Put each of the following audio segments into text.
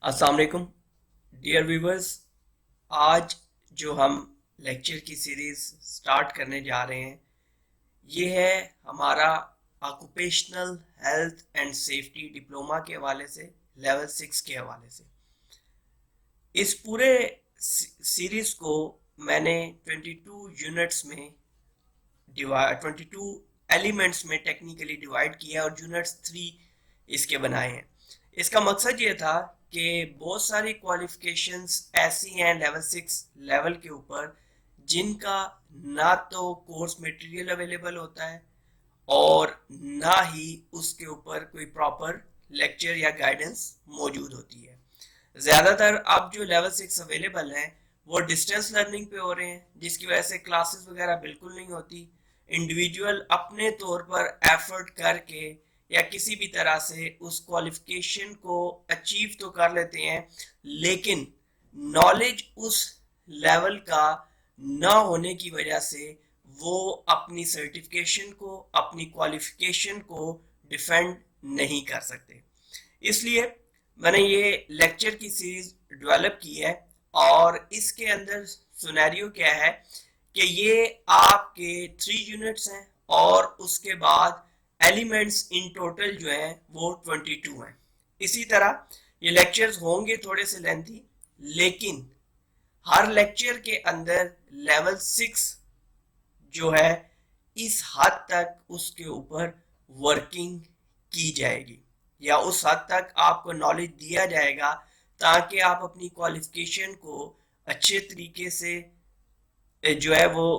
अस्सलाम वालेकुम dear viewers. आज जो हम लेक्चर की सीरीज स्टार्ट करने जा रहे हैं ये है हमारा occupational health and safety diploma के हवाले से, लेवल 6 के हवाले से। इस पूरे सीरीज को मैंने 22 यूनिट्स में डिवाइड 22 एलिमेंट्स में टेक्निकली डिवाइड किया और यूनिट्स 3 इसके बनाए हैं। इसका मकसद ये था कि बहुत सारी क्वालिफिकेशंस ऐसी हैं लेवल 6 लेवल के ऊपर जिनका ना तो कोर्स मटेरियल अवेलेबल होता है और ना ही उसके ऊपर कोई प्रॉपर लेक्चर या गाइडेंस मौजूद होती है। ज़्यादातर अब जो लेवल 6 अवेलेबल हैं वो डिस्टेंस लर्निंग पे हो रहे हैं, जिसकी वजह से क्लासेस वगैरह बिल्कुल नहीं होती। इंडिविजुअल अपने तौर पर एफर्ट करके या किसी भी तरह से उस क्वालिफिकेशन को अचीव तो कर लेते हैं, लेकिन नॉलेज उस लेवल का ना होने की वजह से वो अपनी सर्टिफिकेशन को, अपनी क्वालिफिकेशन को डिफेंड नहीं कर सकते। इसलिए मैंने ये लेक्चर की सीरीज डेवलप की है और इसके अंदर सिनेरियो क्या है कि ये आपके 3 यूनिट्स हैं और उसके बाद एलिमेंट्स इन टोटल जो हैं वो 22 हैं। इसी तरह ये लेक्चर्स होंगे थोड़े से लेंथी, लेकिन हर लेक्चर के अंदर लेवल 6 जो है इस हद तक उसके ऊपर वर्किंग की जाएगी या उस हद तक आपको नॉलेज दिया जाएगा ताकि आप अपनी क्वालिफिकेशन को अच्छे तरीके से जो है वो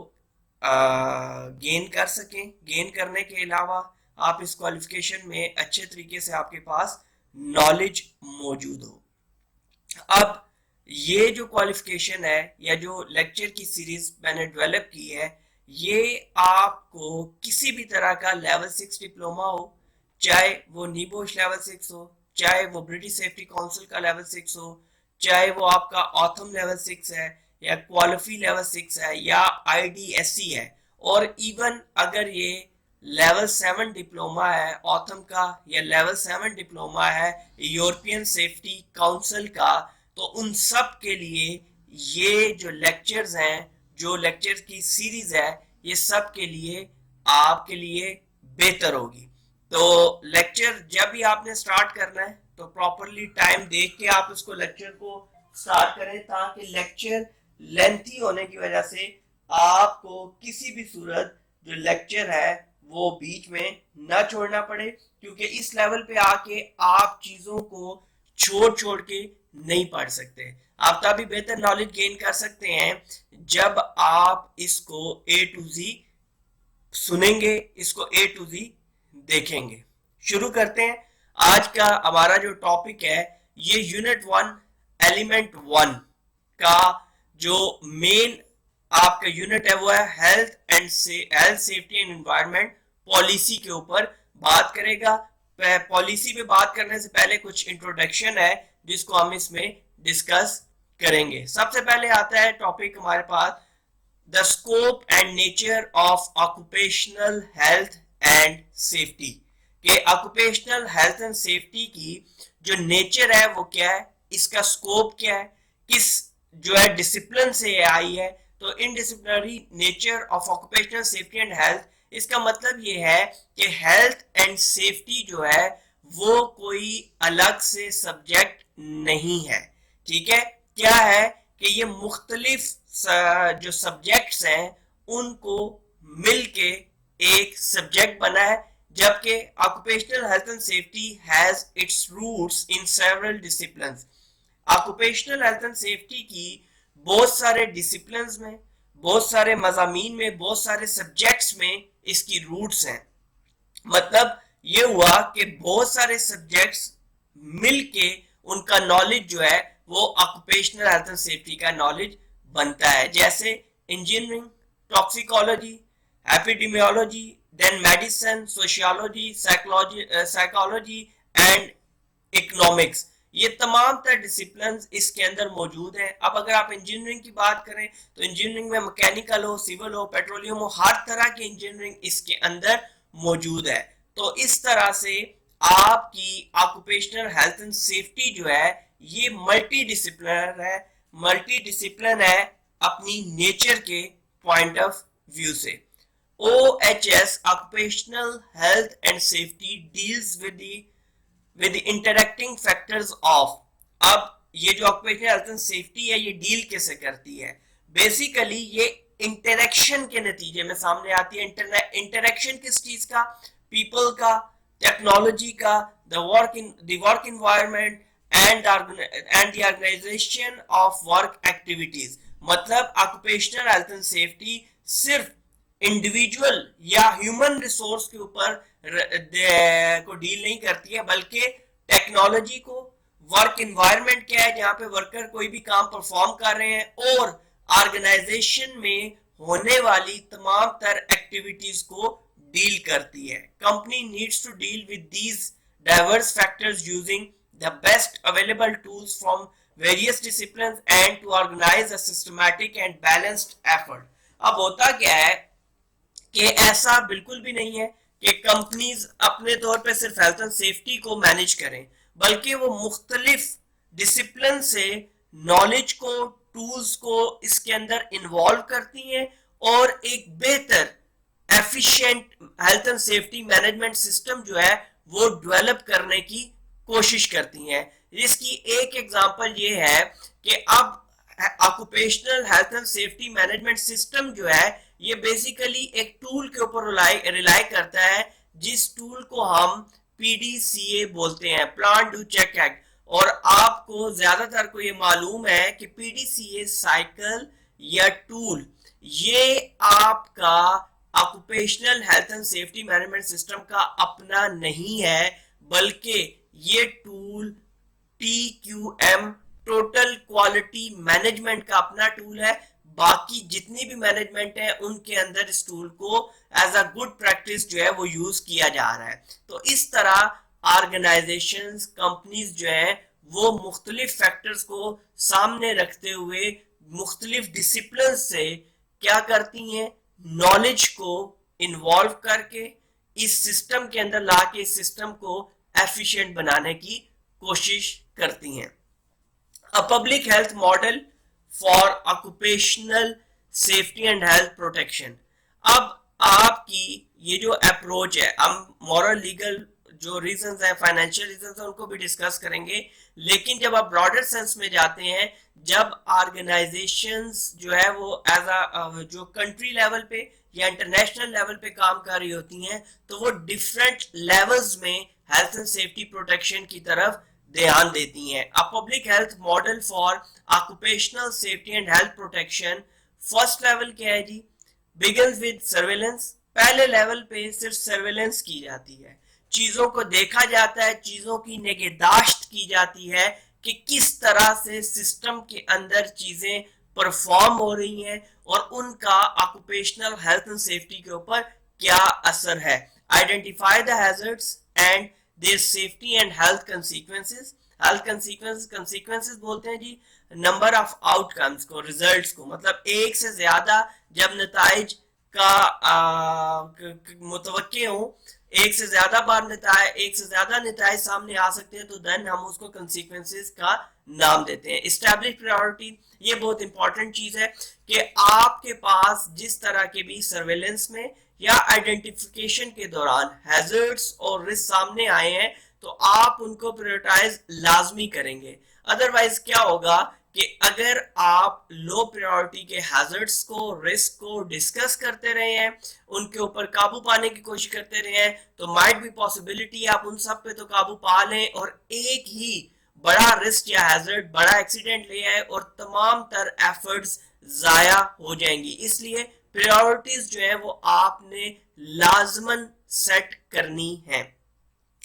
गेन कर सकें। गेन करने के अलावा आप इस क्वालिफिकेशन में अच्छे तरीके से आपके पास नॉलेज मौजूद हो। अब ये जो क्वालिफिकेशन है या जो लेक्चर की सीरीज मैंने डेवलप की है ये आपको किसी भी तरह का लेवल 6 डिप्लोमा हो, चाहे वो नीबोश लेवल 6 हो, चाहे वो ब्रिटिश सेफ्टी काउंसिल का लेवल 6 हो, चाहे वो आपका ऑथम लेवल 6 है या क्वालिफी लेवल 6 है या आईडीएससी है, और इवन अगर ये लेवल 7 डिप्लोमा है ऑथम का या लेवल 7 डिप्लोमा है यूरोपियन सेफ्टी काउंसिल का, तो उन सब के लिए ये जो लेक्चर्स हैं, जो लेक्चर की सीरीज है, ये सब के लिए आपके लिए बेहतर होगी। तो लेक्चर जब भी आपने स्टार्ट करना है तो प्रॉपरली टाइम देख के आप इसको लेक्चर को स्टार्ट करें ताकि लेक्चर लेंथी होने की वजह से आपको किसी भी सूरत जो लेक्चर है वो बीच में ना छोड़ना पड़े, क्योंकि इस लेवल पे आके आप चीजों को छोड़ छोड़ के नहीं पढ़ सकते। आप तभी बेहतर नॉलेज गेन कर सकते हैं जब आप इसको ए टू जी सुनेंगे, इसको ए टू जी देखेंगे। शुरू करते हैं। आज का हमारा जो टॉपिक है ये यूनिट 1 एलिमेंट 1 का जो मेन आपका यूनिट है वो है health safety and environment policy के ऊपर बात करेगा। पॉलिसी पे बात करने से पहले कुछ इंट्रोडक्शन है जिसको हम इसमें डिस्कस करेंगे। सबसे पहले आता है टॉपिक हमारे पास the scope and nature of occupational health and safety, के ऑक्यूपेशनल हेल्थ एंड सेफ्टी की जो नेचर है वो क्या है, इसका स्कोप क्या है, किस जो है डिसिप्लिन से आई है। तो interdisciplinary nature of occupational safety and health, इसका मतलब ये है कि हेल्थ एंड सेफ्टी जो है वो कोई अलग से सब्जेक्ट नहीं है। ठीक है, क्या है कि ये मुख्तलिफ जो सब्जेक्ट्स हैं उनको मिलके एक सब्जेक्ट बना है, जबकि occupational health and safety has its roots in several disciplines. Occupational health and safety की बहुत सारे डिसिप्लिन्स में, बहुत सारे मज़ामीन में, बहुत सारे सब्जेक्ट्स में इसकी रूट्स हैं। मतलब ये हुआ कि बहुत सारे सब्जेक्ट्स मिलके उनका नॉलेज जो है वो ऑक्यूपेशनल हेल्थ एंड सेफ्टी का नॉलेज बनता है। जैसे engineering, toxicology, epidemiology, then medicine, sociology, psychology and economics, ये तमाम तरह डिसिप्लिन इसके अंदर मौजूद हैं। अब अगर आप इंजीनियरिंग की बात करें तो इंजीनियरिंग में मैकेनिकल हो, सिविल हो, पेट्रोलियम हो, हर तरह की इंजीनियरिंग इसके अंदर मौजूद है। तो इस तरह से आपकी ऑक्यूपेशनल हेल्थ एंड सेफ्टी जो है ये मल्टी डिसिप्लिन है अपनी नेचर के पॉइंट ऑफ व्यू से। OHS occupational health and safety deals with the interacting factors of। अब ये जो ऑक्यूपेशनल हेल्थ एंड सेफ्टी है ये डील कैसे करती है? बेसिकली ये इंटरेक्शन के नतीजे में सामने आती है। इंटरेक्शन किस चीज का? पीपल का, टेक्नोलॉजी का, the work environment and the organization of work activities. मतलब ऑक्यूपेशनल हेल्थ एंड सेफ्टी सिर्फ इंडिविजुअल या ह्यूमन रिसोर्स के ऊपर को डील नहीं करती है, बल्कि टेक्नोलॉजी को, वर्क इन्वायरमेंट क्या है जहां पे वर्कर कोई भी काम परफॉर्म कर रहे हैं, और ऑर्गेनाइजेशन में होने वाली तमाम तर एक्टिविटीज को डील करती है। Company needs to deal with these diverse factors using the best available tools from various disciplines and to organize a systematic and balanced effort. अब होता क्या है कि ऐसा बिल्कुल भी नहीं है कि कंपनीज अपने तौर पे सिर्फ हेल्थ एंड सेफ्टी को मैनेज करें, बल्कि वो मुख्तलिफ डिसिप्लिन से नॉलेज को, टूल्स को इसके अंदर इन्वॉल्व करती हैं और एक बेहतर efficient health and safety management system जो है वो डेवलप करने की कोशिश करती हैं। इसकी एक एग्जांपल ये है कि अब occupational health and safety management system जो है ये बेसिकली एक टूल के ऊपर रिलाई करता है, जिस टूल को हम PDCA बोलते हैं, प्लान डू चेक एक्ट। और आपको ज्यादातर को ये मालूम है कि PDCA साइकिल या टूल ये आपका occupational health and safety management system का अपना नहीं है, बल्कि ये tool TQM, total quality management का अपना टूल है। बाकी जितनी भी मैनेजमेंट है उनके अंदर इस टूल को एज अ गुड प्रैक्टिस जो है वो यूज किया जा रहा है। तो इस तरह ऑर्गेनाइजेशंस, कंपनीज जो है वो मुख्तलिफ फैक्टर्स को सामने रखते हुए मुख्तलिफ डिसिप्लिन से क्या करती हैं, नॉलेज को इन्वॉल्व करके इस सिस्टम के अंदर ला के इस सिस्टम को एफिशिएंट बनाने की कोशिश करती हैं। A public health model for occupational safety and health protection। अब आपकी ये जो अप्रोच है, हम मॉरल, लीगल जो रीजंस हैं, फाइनेंशियल रीजंस हैं, उनको भी डिस्कस करेंगे। लेकिन जब आप ब्रॉडर सेंस में जाते हैं, जब ऑर्गेनाइजेशंस जो है वो एज अ जो कंट्री लेवल पे या इंटरनेशनल लेवल पे काम कर रही होती हैं, तो वो डिफरेंट लेवल्स में हेल्थ एंड सेफ्टी प्रोटेक्शन की तरफ ध्यान देती हैं। A public health model for occupational safety and health protection. First level क्या है जी? Begins with surveillance. पहले लेवल पे सिर्फ सर्वेलेंस की जाती है, चीजों को देखा जाता है, चीजों की निगहदाश्त की जाती है कि किस तरह से सिस्टम के अंदर चीजें परफॉर्म हो रही हैं और उनका ऑक्यूपेशनल हेल्थ एंड सेफ्टी के ऊपर क्या असर है। Identify the hazards and their safety and health consequences. Health consequences बोलते हैं जी नंबर ऑफ आउटकम्स को, रिजल्ट्स को। मतलब एक से ज्यादा जब नताइज का मुतवक्के हो, एक से ज्यादा नताइज सामने आ सकते हैं, तो देन हम उसको कंसीक्वेंसेस का नाम देते हैं। एस्टैब्लिश प्रायोरिटी, ये बहुत इंपॉर्टेंट चीज है कि आपके पास जिस तरह के भी सर्वेलेंस में या आइडेंटिफिकेशन के दौरान हैजर्ड्स और रिस्क सामने आए हैं, तो आप उनको प्रायोरिटाइज लाजमी करेंगे। अदरवाइज क्या होगा कि अगर आप लो प्रायोरिटी के हैजर्ड्स को, रिस्क को डिस्कस करते रहे हैं, उनके ऊपर काबू पाने की कोशिश करते रहे हैं, तो माइट भी पॉसिबिलिटी आप उन सब पे तो काबू पा लें और एक ही बड़ा रिस्क या हैजर्ड, बड़ा एक्सीडेंट ले आए और तमाम तर एफर्ट्स जाया हो जाएंगी। इसलिए प्रायोरिटीज जो है वो आपने लाजमन सेट करनी है।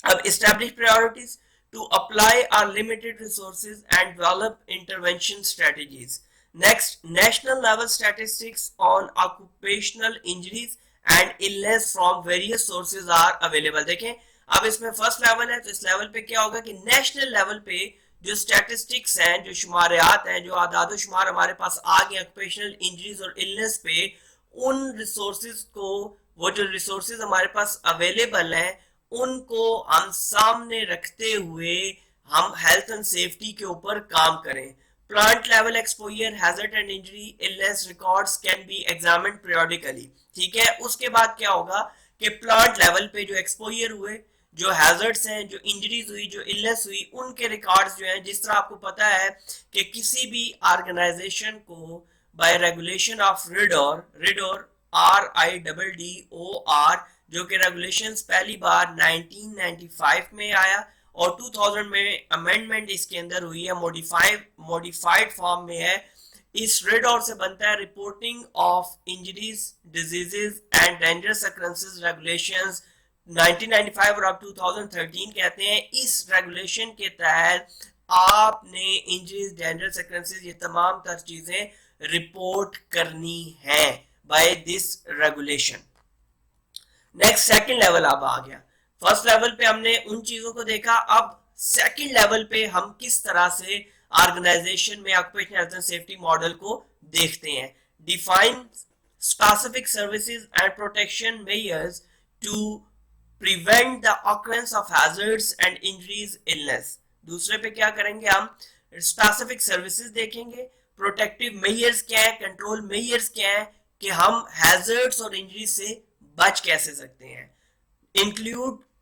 अब establish priorities to apply our limited resources and develop intervention strategies. Next, national level statistics on occupational injuries and illness from various sources are available। देखें अब इसमें फर्स्ट लेवल है, तो इस लेवल पे क्या होगा कि नेशनल लेवल पे जो स्टैटिस्टिक्स हैं, जो शुमारियात हैं, जो आदाद शुमार हमारे पास आ गए ऑक्यूपेशनल इंजरीज और इलनेस पे, उन रिसोर्सेज को, वो जो रिसोर्सेज हमारे पास अवेलेबल हैं उनको हम सामने रखते हुए हम हेल्थ एंड सेफ्टी के ऊपर काम करें। Plant level exposure hazard and injury illness records can be examined periodically. ठीक है, उसके बाद क्या होगा कि प्लांट लेवल पे जो एक्सपोजर हुए, जो हैजर्ड्स हैं, जो इंजरीज हुई, जो इलनेस हुई, उनके रिकॉर्ड्स जो हैं, जिस तरह आपको पता है कि किसी भी ऑर्गेनाइजेशन को बाय रेगुलेशन ऑफ रिडोर, रिडोर RIDDOR, जो कि रेगुलेशंस पहली बार 1995 में आया और 2000 में अमेंडमेंट इसके अंदर हुई है, मॉडिफाइड फॉर्म में है। इस रिडोर से बनता है reporting of injuries, diseases and dangerous occurrences regulations 1995 और अब 2013 कहते हैं। इस रेगुलेशन के तहत आपने इंजरीज, डेंजरस अकरेंसेस, ये तमाम तर चीजें रिपोर्ट करनी है by this regulation. Next second level अब आ गया। फर्स्ट लेवल पे हमने उन चीजों को देखा, अब सेकंड लेवल पे हम किस तरह से ऑर्गेनाइजेशन में occupational health and safety model को देखते हैं। Define specific services and protection measures to prevent the occurrence of hazards and injuries, illness. दूसरे पे क्या करेंगे, हम स्पेसिफिक सर्विसेज देखेंगे, प्रोटेक्टिव मेजर्स क्या है, कंट्रोल मेजर्स क्या है कि हम हैजर्ड्स और इंजरी से बच कैसे सकते हैं।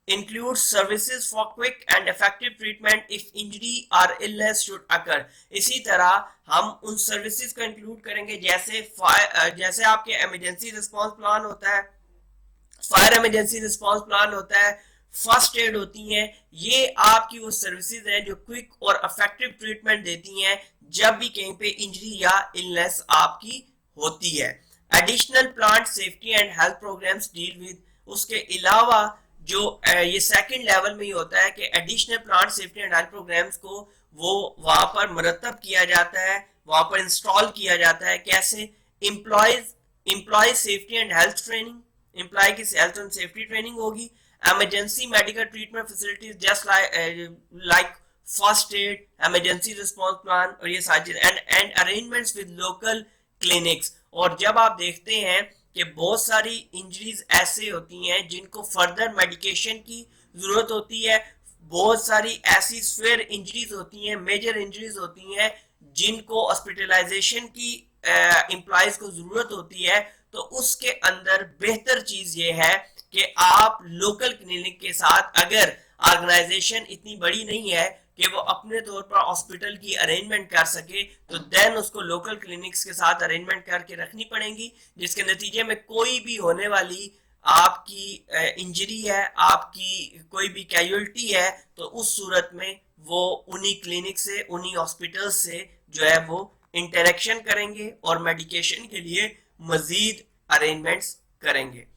include services for quick and effective treatment if injury or illness should occur। इसी तरह हम उन सर्विसेज को इंक्लूड करेंगे जैसे आपके इमरजेंसी रिस्पांस प्लान होता है, फायर इमरजेंसी रिस्पांस प्लान होता है, फर्स्ट एड होती हैं। ये आपकी वो सर्विसेज हैं जो क्विक और इफेक्टिव ट्रीटमेंट देती हैं जब भी कहीं पे इंजरी या इलनेस आपकी होती है। Additional plant safety and health programs deal with, उसके अलावा जो ये सेकंड लेवल में ही होता है कि additional plant safety and health programs को वो वहां पर मरतब किया जाता है, वहां पर इंस्टॉल किया जाता है। कैसे? Employee safety and health training, employee की हेल्थ एंड सेफ्टी ट्रेनिंग होगी। Emergency medical treatment facilities just like first aid, emergency response plan और ये सारी and arrangements with local clinics. और जब आप देखते हैं कि बहुत सारी इंजरीज ऐसे होती हैं जिनको फर्दर मेडिकेशन की जरूरत होती है, बहुत सारी ऐसी स्वेयर इंजरीज होती हैं, मेजर इंजरीज होती हैं जिनको हॉस्पिटलाइजेशन की एम्प्लॉयज को जरूरत होती है, तो उसके अंदर बेहतर चीज ये है कि आप लोकल क्लिनिक के साथ, अगर ऑर्गेनाइजेशन इतनी बड़ी नहीं है कि वो अपने तौर पर हॉस्पिटल की अरेंजमेंट कर सके, तो देन उसको लोकल क्लिनिक्स के साथ अरेंजमेंट करके रखनी पड़ेगी, जिसके नतीजे में कोई भी होने वाली आपकी इंजरी है, आपकी कोई भी कैजुअलिटी है, तो उस सूरत में वो उन्हीं क्लिनिक से, उन्हीं हॉस्पिटल से जो है वो इंटरेक्शन करेंगे और मेडिकेशन के लिए मजीद अरेंजमेंट्स करेंगे।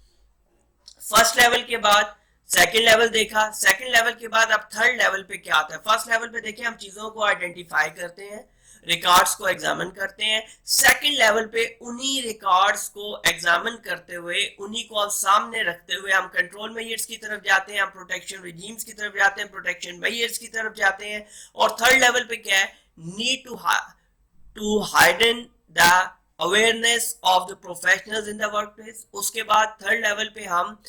फर्स्ट लेवल के बाद सेकंड लेवल देखा, सेकंड लेवल के बाद अब थर्ड लेवल पे क्या आता है। फर्स्ट लेवल पे देखिए हम चीजों को आइडेंटिफाई करते हैं, रिकॉर्ड्स को एग्जामिन करते हैं। सेकंड लेवल पे उन्हीं रिकॉर्ड्स को एग्जामिन करते हुए, उन्हीं को सामने रखते हुए हम कंट्रोल मेजर्स की तरफ जाते हैं, हम प्रोटेक्शन रिजीम्स की तरफ जाते हैं, प्रोटेक्शन मेजर्स की तरफ जाते हैं। और थर्ड लेवल पे क्या है, need to heighten the awareness of the professionals in the workplace. उसके बाद थर्ड लेवल पे हम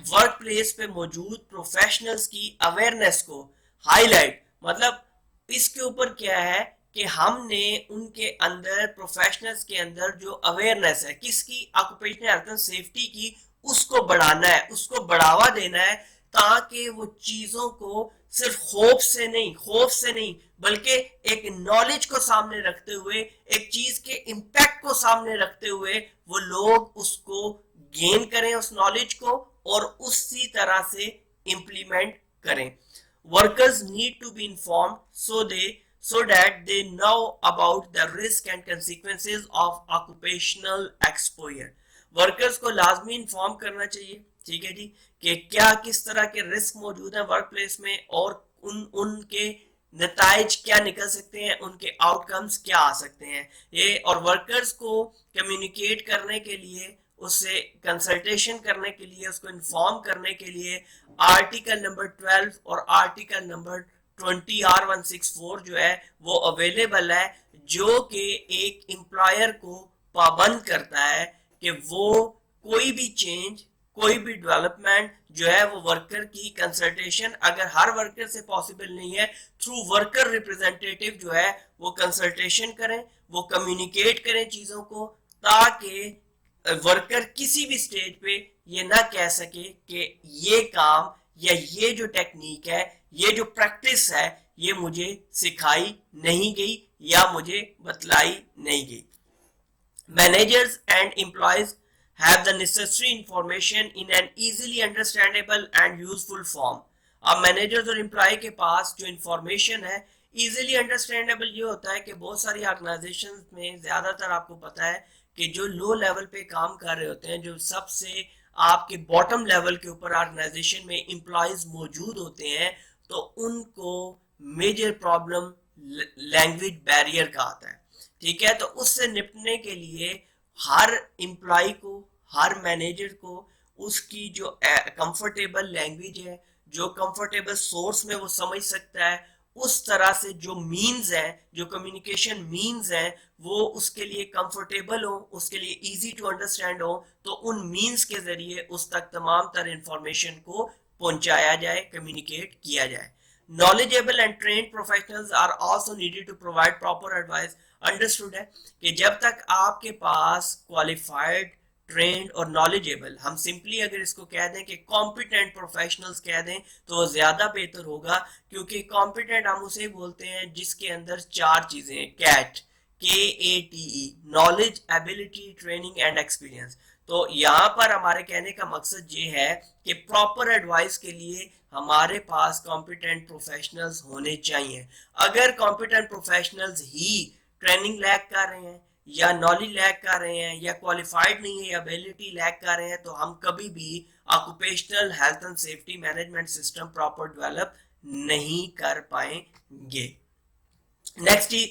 वर्क प्लेस पे मौजूद प्रोफेशनल्स की अवेयरनेस को हाईलाइट, मतलब इसके ऊपर क्या है कि हमने उनके अंदर, प्रोफेशनल्स के अंदर जो अवेयरनेस है किसकी, ऑक्यूपेशनल हेल्थ एंड सेफ्टी की, उसको बढ़ाना है, उसको बढ़ावा देना है, ताकि वो चीजों को सिर्फ खौफ से नहीं बल्कि एक नॉलेज को सामने रखते हुए, एक चीज के इम्पैक्ट को सामने रखते हुए वो लोग उसको गेन करें, उस नॉलेज को, और उसी तरह से इंप्लीमेंट करें। Workers need to be informed so that they know about the risk and consequences of occupational exposure। Workers को लाजमी इन्फॉर्म करना चाहिए, ठीक है जी, कि क्या किस तरह के रिस्क मौजूद है वर्क प्लेस में और उनके नताइज क्या निकल सकते हैं, उनके आउटकम्स क्या आ सकते हैं ये। और वर्कर्स को कम्युनिकेट करने के लिए, उससे कंसल्टेशन करने के लिए, उसको इन्फॉर्म करने के लिए आर्टिकल नंबर 12 और आर्टिकल नंबर 20 R164 जो है वो अवेलेबल है, जो कि एक एम्प्लॉयर को पाबंद करता है कि वो कोई भी चेंज कोई भी डेवलपमेंट जो है वो वर्कर की कंसल्टेशन अगर हर वर्कर से पॉसिबल नहीं है, थ्रू वर्कर रिप्रेजेंटेटिव जो है वो कंसल्टेशन करें, वो कम्युनिकेट करें चीजों को, ताकि वर्कर किसी भी स्टेज पे ये ना कह सके कि ये काम या ये जो टेक्निक है, ये जो प्रैक्टिस है, ये मुझे सिखाई नहीं गई या मुझे बतलाई नहीं गई। Managers and employees have the necessary information in an easily understandable and useful form. अब मैनेजर्स और एम्प्लॉय के पास जो इंफॉर्मेशन है इजीली अंडरस्टैंडेबल ये होता है कि बहुत सारी ऑर्गेनाइजेशंस में ज्यादातर आपको पता है कि जो लो लेवल पे काम कर रहे होते हैं, जो सबसे आपके बॉटम लेवल के ऊपर ऑर्गेनाइजेशन में एम्प्लॉयज मौजूद होते हैं, तो उनको मेजर प्रॉब्लम लैंग्वेज बैरियर का आता है। ठीक है, तो उससे निपटने के लिए हर एम्प्लॉय को, हर मैनेजर को उसकी जो कंफर्टेबल लैंग्वेज है, जो कंफर्टेबल सोर्स में वो समझ सकता है, उस तरह से जो मीन्स है, जो कम्युनिकेशन मीन्स है, वो उसके लिए कंफर्टेबल हो, उसके लिए इजी टू अंडरस्टैंड हो, तो उन मीन्स के जरिए उस तक तमाम तरह इंफॉर्मेशन को पहुंचाया जाए, कम्युनिकेट किया जाए। Knowledgeable and trained professionals are also needed to provide proper advice. Understood है कि जब तक आपके पास क्वालिफाइड, ट्रेंड और नॉलेजेबल, हम सिंपली अगर इसको कह दें कि कॉम्पिटेंट प्रोफेशनल्स कह दें तो ज्यादा बेहतर होगा, क्योंकि कॉम्पिटेंट हम उसे बोलते हैं जिसके अंदर चार चीजें हैं, KATE, KATE, knowledge, ability, training and experience. तो यहाँ पर हमारे कहने का मकसद ये है कि प्रॉपर एडवाइस के लिए हमारे पास कॉम्पिटेंट प्रोफेशनल्स होने चाहिए। अगर कॉम्पिटेंट प्रोफेशनल्स ही ट्रेनिंग लैक कर रहे हैं या नॉलेज लैक कर रहे हैं या क्वालिफाइड नहीं है या एबिलिटी लैक कर रहे हैं, तो हम कभी भी occupational health and safety management system proper develop नहीं कर पाएंगे। नेक्स्ट ही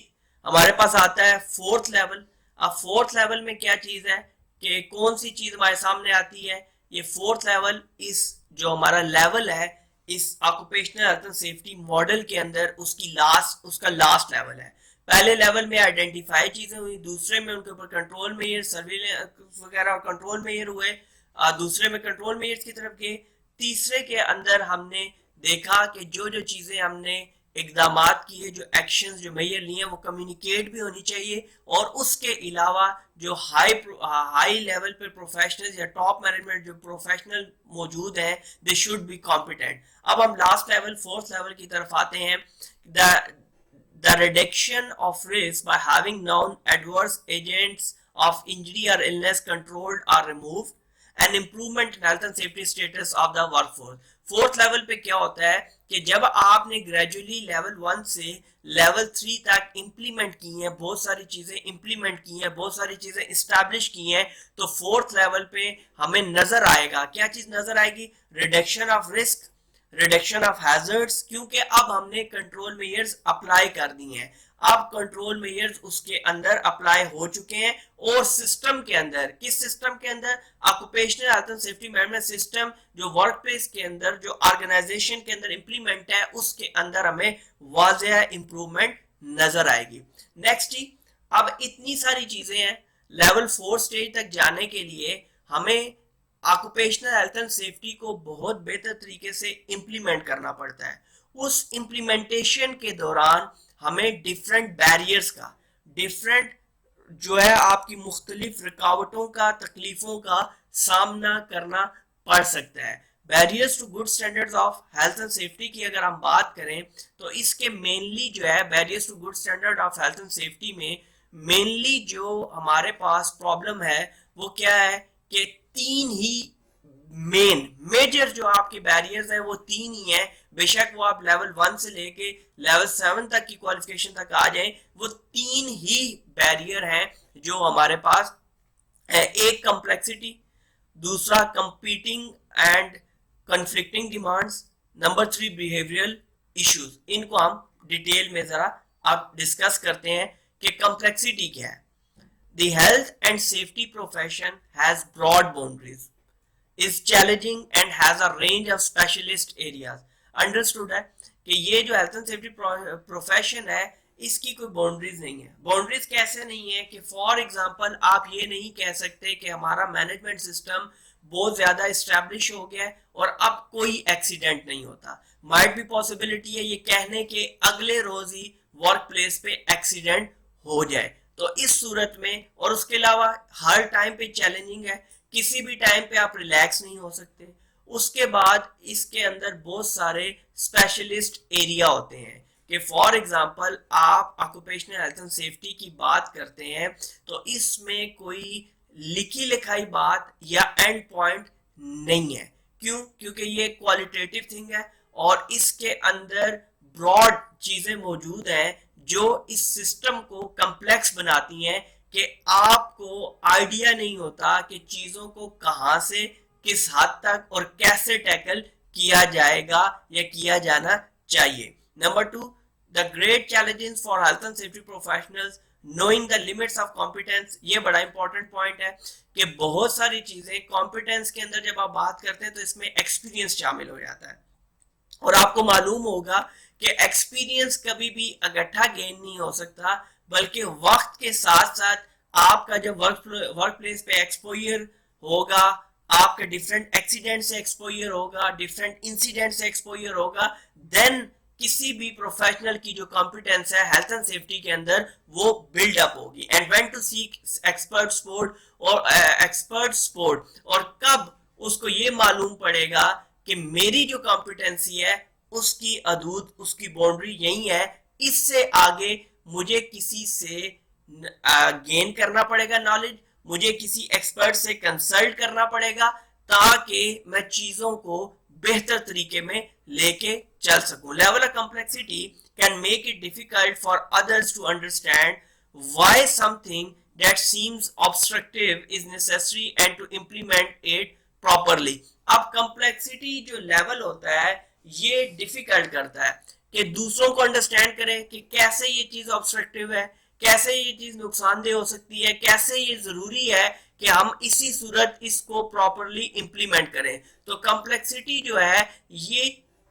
हमारे पास आता है फोर्थ लेवल। अब फोर्थ लेवल में क्या चीज है कि कौन सी चीज हमारे सामने आती है? ये फोर्थ लेवल, इस जो हमारा लेवल है इस occupational health and safety model के अंदर, उसका लास्ट लेवल है। पहले लेवल में आइडेंटिफाई चीजें हुई, दूसरे में उनके ऊपर कंट्रोल मेजर, सर्विलेंस वगैरह और कंट्रोल मेजर हुए, दूसरे में कंट्रोल मेजर्स की तरफ गए, तीसरे के अंदर हमने देखा कि जो जो चीजें हमने इकदामात किए, जो एक्शंस, जो मेजर लिए, वो कम्युनिकेट भी होनी चाहिए, और उसके अलावा जो हाई लेवल पे प्रोफेशनल या टॉप मैनेजमेंट जो प्रोफेशनल मौजूद हैं, दे शुड बी कॉम्पिटेंट। अब हम लास्ट लेवल, फोर्थ लेवल की तरफ आते हैं। The reduction of risk by having known adverse agents of injury or illness controlled or removed, and improvement in health and safety status of the workforce. Fourth level पे क्या होता है कि जब आपने ग्रेजुअली लेवल 1 से लेवल 3 तक implement की हैं, बहुत सारी चीजें इंप्लीमेंट की हैं, बहुत सारी चीजें इस्टेब्लिश की हैं, तो फोर्थ लेवल पे हमें नजर आएगा, क्या चीज नजर आएगी? Reduction of risk, reduction of hazards, क्योंकि अब हमने कंट्रोल मेजर्स अप्लाई कर दी हैं। अब कंट्रोल मेजर्स उसके अंदर अप्लाई हो चुके हैं, और सिस्टम के अंदर, किस सिस्टम के अंदर? Occupational health and safety management system जो वर्क प्लेस के अंदर, जो ऑर्गेनाइजेशन के अंदर इंप्लीमेंट है, उसके अंदर हमें वाज़ेह इंप्रूवमेंट नजर आएगी। नेक्स्ट ही, अब इतनी सारी चीजें हैं, लेवल 4 स्टेज तक जाने के लिए हमें ऑक्यूपेशनल हेल्थ एंड सेफ्टी को बहुत बेहतर तरीके से इंप्लीमेंट करना पड़ता है। उस इंप्लीमेंटेशन के दौरान हमें डिफरेंट बैरियर्स का, डिफरेंट जो है आपकी मुख्तलिफ रुकावटों का, तकलीफों का सामना करना पड़ सकता है। Barriers to good standards of health and safety की अगर हम बात करें, तो इसके मेनली जो है barriers to good standard of health and safety में मेनली जो हमारे पास प्रॉब्लम है वो क्या है कि तीन ही मेजर जो आपके बैरियर्स हैं वो तीन ही हैं। बेशक वो आप लेवल 1 से लेके लेवल 7 तक की क्वालिफिकेशन तक आ जाएं, वो तीन ही बैरियर हैं जो हमारे पास है। एक कंप्लेक्सिटी, दूसरा competing and conflicting demands, number 3 behavioural issues. इनको हम डिटेल में जरा अब डिस्कस करते हैं कि कंप्लेक्सिटी क्या है। The health and safety profession has broad boundaries, is challenging and has a range of specialist areas. Understood है कि ये जो हेल्थ एंड सेफ्टी प्रोफेशन है इसकी कोई बाउंड्रीज नहीं है। बाउंड्रीज कैसे नहीं है कि फॉर एग्जांपल आप ये नहीं कह सकते कि हमारा मैनेजमेंट सिस्टम बहुत ज्यादा इस्टेब्लिश हो गया है और अब कोई एक्सीडेंट नहीं होता। माइट भी पॉसिबिलिटी है ये कहने के अगले रोज ही वर्क प्लेस पे एक्सीडेंट हो जाए। तो इस सूरत में, और उसके अलावा हर टाइम पे चैलेंजिंग है, किसी भी टाइम पे आप रिलैक्स नहीं हो सकते। उसके बाद इसके अंदर बहुत सारे स्पेशलिस्ट एरिया होते हैं कि फॉर एग्जांपल आप ऑक्यूपेशनल हेल्थ एंड सेफ्टी की बात करते हैं तो इसमें कोई लिखी लिखाई बात या एंड पॉइंट नहीं है। क्यों? क्योंकि ये क्वालिटेटिव थिंग है और इसके अंदर ब्रॉड चीजें मौजूद हैं जो इस सिस्टम को कम्प्लेक्स बनाती हैं कि आपको आइडिया नहीं होता कि चीजों को कहां से किस हद तक और कैसे टैकल किया जाएगा या किया जाना चाहिए। Number 2, the great challenges for health and safety professionals knowing the limits of competence. ये बड़ा इंपॉर्टेंट पॉइंट है कि बहुत सारी चीजें कॉम्पिटेंस के अंदर जब आप बात करते हैं तो इसमें एक्सपीरियंस शामिल हो जाता है और आपको मालूम होगा कि एक्सपीरियंस कभी भी इकट्ठा गेन नहीं हो सकता, बल्कि वक्त के साथ साथ आपका जब वर्क प्लेस पे एक्सपोजर होगा, आपके डिफरेंट एक्सीडेंट से एक्सपोजर होगा, डिफरेंट इंसिडेंट से एक्सपोजर होगा, देन किसी भी प्रोफेशनल की जो कॉम्पिटेंस है हेल्थ एंड सेफ्टी के अंदर वो बिल्ड अप होगी। And when to seek expert support और कब उसको ये मालूम पड़ेगा कि मेरी जो कॉम्पिटेंसी है उसकी हदूद, उसकी बाउंड्री यही है, इससे आगे मुझे किसी से गेन करना पड़ेगा नॉलेज, मुझे किसी एक्सपर्ट से कंसल्ट करना पड़ेगा ताकि मैं चीजों को बेहतर तरीके में लेके चल सकूं। Level of complexity can make it difficult for others to understand why something that seems obstructive is necessary and to implement it properly. अब कॉम्प्लेक्सिटी जो लेवल होता है ये डिफिकल्ट करता है कि दूसरों को अंडरस्टैंड करें कि कैसे ये चीज ऑब्स्ट्रक्टिव है, कैसे ये चीज नुकसानदेह हो सकती है, कैसे ये जरूरी है कि हम इसी सूरत इसको प्रॉपरली इंप्लीमेंट करें। तो कॉम्प्लेक्सिटी जो है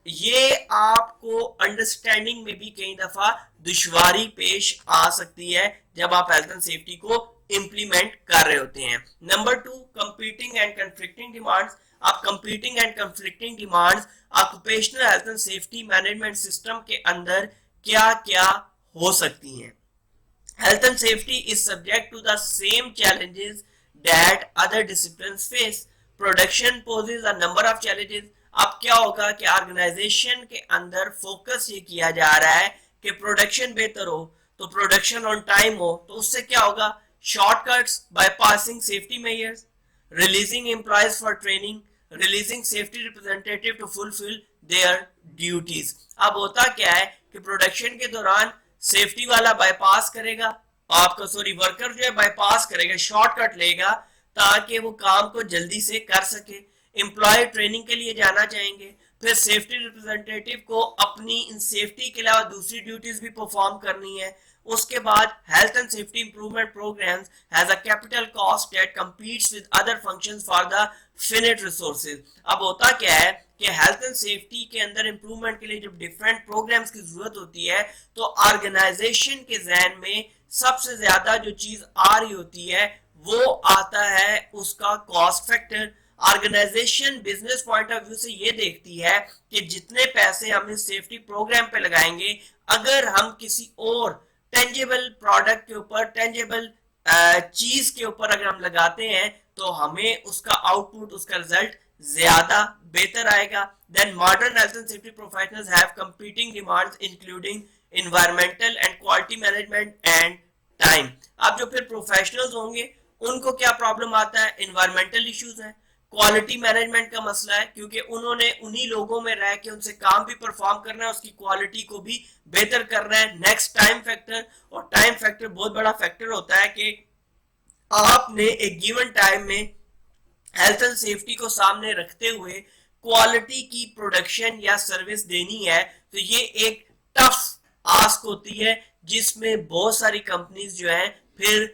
ये आपको अंडरस्टैंडिंग में भी कई दफा दुश्वारी पेश आ सकती है जब आप हेल्थ एंड सेफ्टी को इंप्लीमेंट कर रहे होते हैं। Number 2, competing and conflicting demands. अब competing and conflicting demands occupational health and safety management system के अंदर क्या क्या हो सकती हैं। Health and safety is subject to the same challenges that other disciplines face. Production poses a number of challenges. अब क्या होगा कि ऑर्गेनाइजेशन के अंदर फोकस ये किया जा रहा है कि प्रोडक्शन बेहतर हो, तो प्रोडक्शन ऑन टाइम हो, तो उससे क्या होगा, shortcuts, bypassing safety measures, releasing employees for training, releasing safety representative to fulfil their duties. अब होता क्या है कि प्रोडक्शन के दौरान सेफ्टी वाला बाईपास करेगा, आपका वर्कर जो है बाईपास करेगा, शॉर्टकट लेगा ताकि वो काम को जल्दी से कर सके। एम्प्लॉय ट्रेनिंग के लिए जाना चाहेंगे, फिर सेफ्टी रिप्रेजेंटेटिव को अपनी इन सेफ्टी के अलावा दूसरी ड्यूटीज भी परफॉर्म करनी है। उसके बाद health and safety improvement programmes has a capital cost that competes with other functions for the finite resources. अब होता क्या है कि हेल्थ एंड सेफ्टी के अंदर इंप्रूवमेंट के लिए जब डिफरेंट प्रोग्राम्स की जरूरत होती है तो ऑर्गेनाइजेशन के जहन में सबसे ज्यादा जो चीज आ रही होती है वो आता है उसका cost factor. Organization business point of view से ये देखती है कि जितने पैसे हम इस सेफ्टी प्रोग्राम पे लगाएंगे, अगर हम किसी और टेंजेबल प्रोडक्ट के ऊपर, टेंजेबल चीज के ऊपर अगर हम लगाते हैं तो हमें उसका आउटपुट, उसका रिजल्ट ज्यादा बेहतर आएगा। Then modern health and safety professionals have competing demands including environmental and quality management and time. अब जो फिर प्रोफेशनल्स होंगे उनको क्या प्रॉब्लम आता है, एनवायरमेंटल इश्यूज है, क्वालिटी मैनेजमेंट का मसला है, क्योंकि उन्होंने उन्हीं लोगों में रह के उनसे काम भी परफॉर्म करना है, उसकी क्वालिटी को भी बेहतर करना है। नेक्स्ट टाइम फैक्टर, और टाइम फैक्टर बहुत बड़ा फैक्टर होता है कि आपने एक गिवन टाइम में हेल्थ एंड सेफ्टी को सामने रखते हुए क्वालिटी की प्रोडक्शन या सर्विस देनी है, तो ये एक टफ आस्क होती है जिसमें बहुत सारी कंपनीज जो है फिर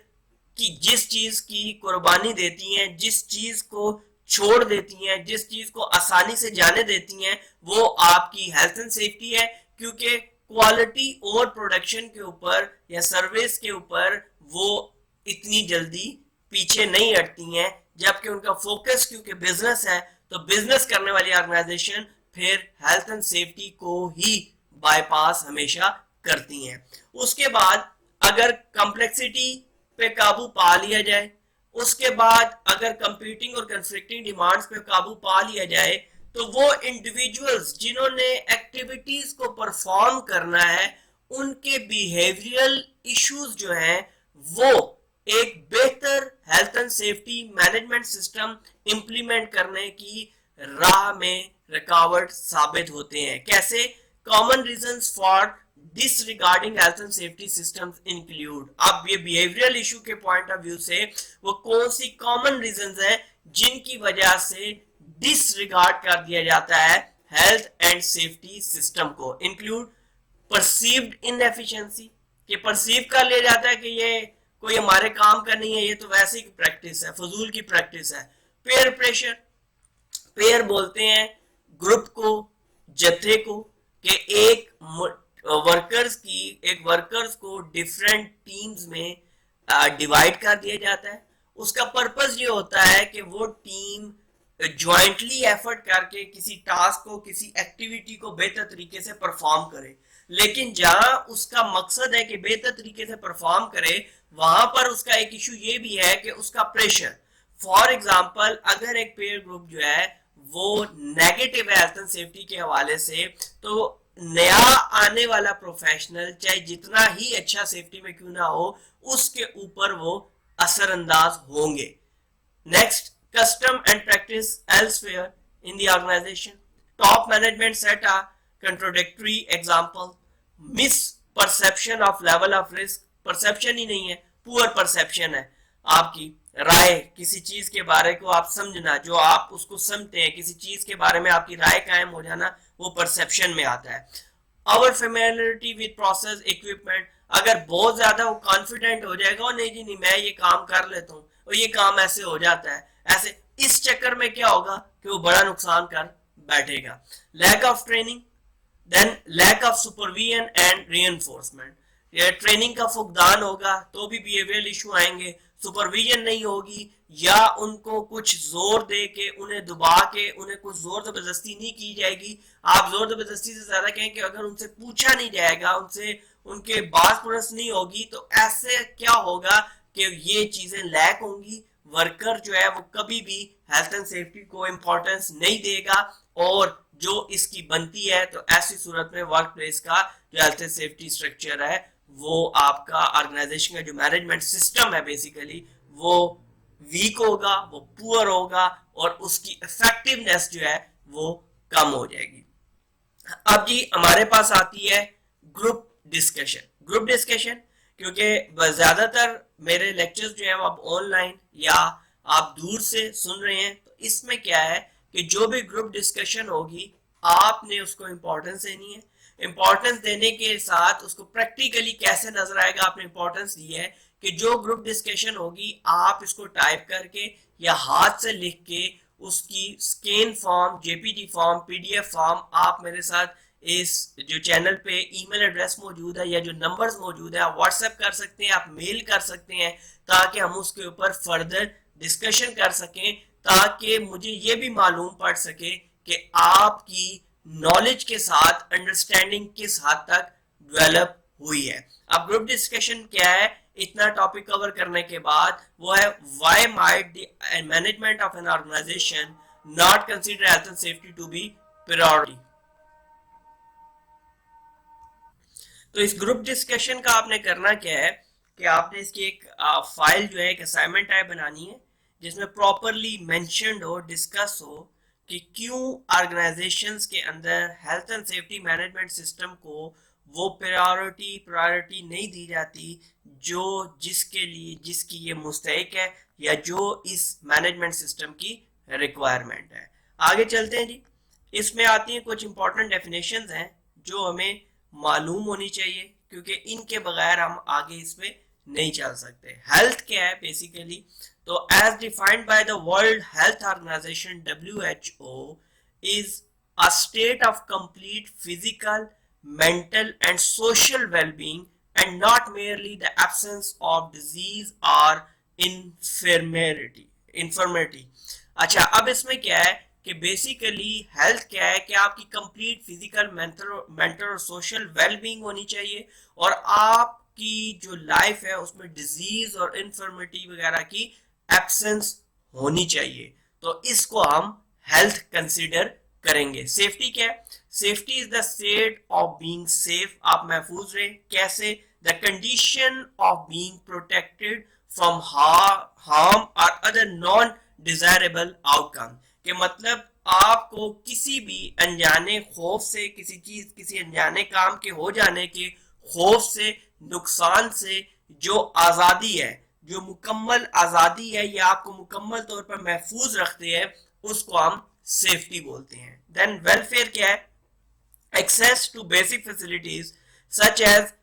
कि जिस चीज की कुर्बानी देती हैं, जिस चीज को छोड़ देती हैं, जिस चीज को आसानी से जाने देती हैं, वो आपकी हेल्थ एंड सेफ्टी है। क्योंकि क्वालिटी और प्रोडक्शन के ऊपर या सर्विस के ऊपर वो इतनी जल्दी पीछे नहीं हटती हैं जबकि उनका फोकस क्योंकि बिजनेस है, तो बिजनेस करने वाली ऑर्गेनाइजेशन फिर हेल्थ एंड सेफ्टी को ही बाईपास हमेशा करती हैं। उसके बाद अगर कॉम्प्लेक्सिटी पे काबू पा लिया जाए, उसके बाद अगर कंपीटिंग और कंफ्लिक्टिंग डिमांड्स पे काबू पा लिया जाए, तो वो इंडिविजुअल्स जिन्होंने एक्टिविटीज को परफॉर्म करना है, उनके बिहेवियरल इश्यूज जो हैं वो एक बेहतर health and safety management system implement करने की राह में रुकावट साबित होते हैं। कैसे? Common reasons for disregarding health and safety systems include, अब ये बिहेवियरल इशू के पॉइंट ऑफ व्यू से वो कौन सी कॉमन रीजंस हैं जिनकी वजह से डिसरिगार्ड कर दिया जाता है हेल्थ एंड सेफ्टी सिस्टम को? इंक्लूड परसीव्ड इनएफिशिएंसी, कि परसीव कर लिया जाता है कि ये कोई हमारे काम का नहीं है, ये तो वैसे ही प्रैक्टिस है, फजूल की प्रैक्टिस है। पेयर प्रेशर, पेयर बोलते हैं ग्रुप को, जत्थे को, कि एक वर्कर्स को डिफरेंट टीम्स में डिवाइड कर दिया जाता है। उसका पर्पस ये होता है कि वो टीम ज्वाइंटली एफर्ट करके किसी टास्क को, किसी एक्टिविटी को बेहतर तरीके से परफॉर्म करे। लेकिन जहां उसका मकसद है कि बेहतर तरीके से परफॉर्म करे, वहां पर उसका एक इशू ये भी है कि उसका प्रेशर। फॉर एग्जाम्पल, अगर एक पेयर ग्रुप जो है वो नेगेटिव है हेल्थ एंड सेफ्टी के हवाले से, तो नया आने वाला प्रोफेशनल चाहे जितना ही अच्छा सेफ्टी में क्यों ना हो, उसके ऊपर वो असरअंदाज होंगे। Next, custom and practice elsewhere in the organization. Top management set a contradictory example. Misperception of level of risk. Perception ही नहीं है, poor perception है। आपकी राय, किसी चीज के बारे को आप समझना, जो आप उसको समझते हैं, किसी चीज के बारे में आपकी राय कायम हो जाना, वो परसेप्शन में आता है। Our familiarity with process equipment, अगर बहुत ज्यादा वो कॉन्फिडेंट हो जाएगा, नहीं जी नहीं मैं ये काम कर लेता हूँ और ये काम ऐसे हो जाता है, ऐसे, इस चक्कर में क्या होगा कि वो बड़ा नुकसान कर बैठेगा। Lack of training, then lack of supervision and reinforcement, ये ट्रेनिंग का फुकदान होगा तो भी बिहेवियरल इशू आएंगे। सुपरविजन नहीं होगी या उनको कुछ जोर दे के, उन्हें दुबा के, उन्हें कुछ जोर जबरदस्ती नहीं की जाएगी। आप जोर जबरदस्ती से ज्यादा कहें कि अगर उनसे पूछा नहीं जाएगा, उनसे उनके बात पुरस नहीं होगी, तो ऐसे क्या होगा कि ये चीजें लैक होंगी। वर्कर जो है वो कभी भी हेल्थ एंड सेफ्टी को इंपॉर्टेंस नहीं देगा, और जो इसकी बनती है, तो ऐसी सूरत में वर्क प्लेस का जो हेल्थ एंड सेफ्टी स्ट्रक्चर है, वो आपका ऑर्गेनाइजेशन का जो मैनेजमेंट सिस्टम है बेसिकली, वो वीक होगा, वो पुअर होगा, और उसकी इफेक्टिवनेस जो है वो कम हो जाएगी। अब जी हमारे पास आती है ग्रुप डिस्कशन। ग्रुप डिस्कशन, क्योंकि ज्यादातर मेरे लेक्चर्स जो है वो आप ऑनलाइन या आप दूर से सुन रहे हैं, तो इसमें क्या है कि जो भी ग्रुप डिस्कशन होगी, आपने उसको इंपॉर्टेंस देनी है। इंपॉर्टेंस देने के साथ उसको प्रैक्टिकली कैसे नजर आएगा, आपने इंपॉर्टेंस दी है कि जो ग्रुप डिस्कशन होगी, आप इसको टाइप करके या हाथ से लिख के उसकी scan form, JPG form, PDF form आप मेरे साथ इस जो चैनल पे ईमेल एड्रेस मौजूद है या जो नंबर्स मौजूद है, आप व्हाट्सएप कर सकते हैं, आप मेल कर सकते हैं, ताकि हम उसके ऊपर फर्दर डिस्कशन कर सकें, ताकि मुझे ये भी मालूम पड़ सके कि आपकी नॉलेज के साथ अंडरस्टैंडिंग किस हद तक डेवलप हुई है। अब ग्रुप डिस्कशन क्या है, इतना टॉपिक कवर करने के बाद वो है why might the management of an organization not consider health and safety to be priority. तो इस ग्रुप डिस्कशन का आपने करना क्या है कि आपने इसकी एक फाइल जो है, एक असाइनमेंट टाइप बनानी है, जिसमें प्रॉपरली मेंशन्ड हो, डिस्कस हो कि क्यों ऑर्गेनाइजेशंस के अंदर health and safety management system को वो प्रायोरिटी नहीं दी जाती जो जिसकी ये मुस्तहिक है, या जो इस मैनेजमेंट सिस्टम की रिक्वायरमेंट है। आगे चलते हैं जी। इसमें आती हैं कुछ इंपॉर्टेंट डेफिनेशंस हैं जो हमें मालूम होनी चाहिए, क्योंकि इनके बगैर हम आगे इसमें नहीं चल सकते। हेल्थ क्या है बेसिकली, तो as defined by the World Health Organization WHO is a state of complete physical, mental and social well-being, and not merely the absence of disease or infirmity. इंफॉर्मेटी। अच्छा, अब इसमें क्या है कि बेसिकली हेल्थ क्या है कि आपकी कंप्लीट फिजिकल, मेंटल और सोशल वेलबींग होनी चाहिए, और आपकी जो लाइफ है उसमें डिजीज और इंफॉर्मेटी वगैरह की एब्सेंस होनी चाहिए। तो इसको हम हेल्थ कंसीडर करेंगे। सेफ्टी क्या है? Safety is the state of being safe, आप महफूज रहे। कैसे? The condition of being protected from harm और अदर नॉन डिजायरेबल आउटकम, के मतलब आपको किसी भी अनजाने खौफ से, किसी चीज, किसी अनजाने काम के हो जाने के खौफ से, नुकसान से, जो आजादी है, जो मुकम्मल आजादी है, ये आपको मुकम्मल तौर पर महफूज रखते हैं, उसको हम सेफ्टी बोलते हैं। देन वेलफेयर क्या है? Access to basic facilities such as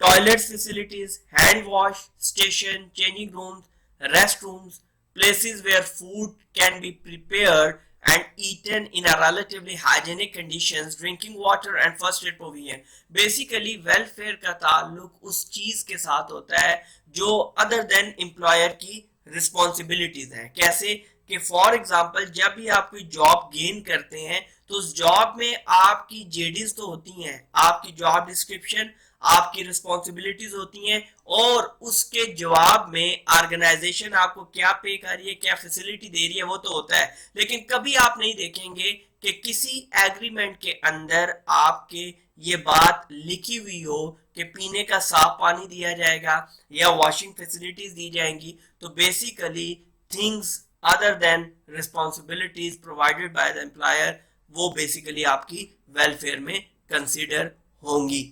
toilets facilities, hand wash station, changing rooms, restrooms, places where food can be prepared and eaten in a relatively hygienic conditions, drinking water and first aid provision. Basically welfare का ताल्लुक उस चीज के साथ होता है जो other than employer की रिस्पॉन्सिबिलिटीज हैं। कैसे? कि फॉर एग्जाम्पल जब भी आप कोई जॉब गेन करते हैं तो उस जॉब में आपकी जेडीज तो होती हैं, आपकी जॉब डिस्क्रिप्शन, आपकी रिस्पॉन्सिबिलिटीज होती हैं, और उसके जवाब में ऑर्गेनाइजेशन आपको क्या पे कर रही है, क्या फैसिलिटी दे रही है, वो तो होता है। लेकिन कभी आप नहीं देखेंगे कि किसी एग्रीमेंट के अंदर आपके ये बात लिखी हुई हो कि पीने का साफ पानी दिया जाएगा या वॉशिंग फैसिलिटीज दी जाएंगी। तो basically things other than responsibilities provided by the employer, वो बेसिकली आपकी वेलफेयर में कंसीडर होंगी।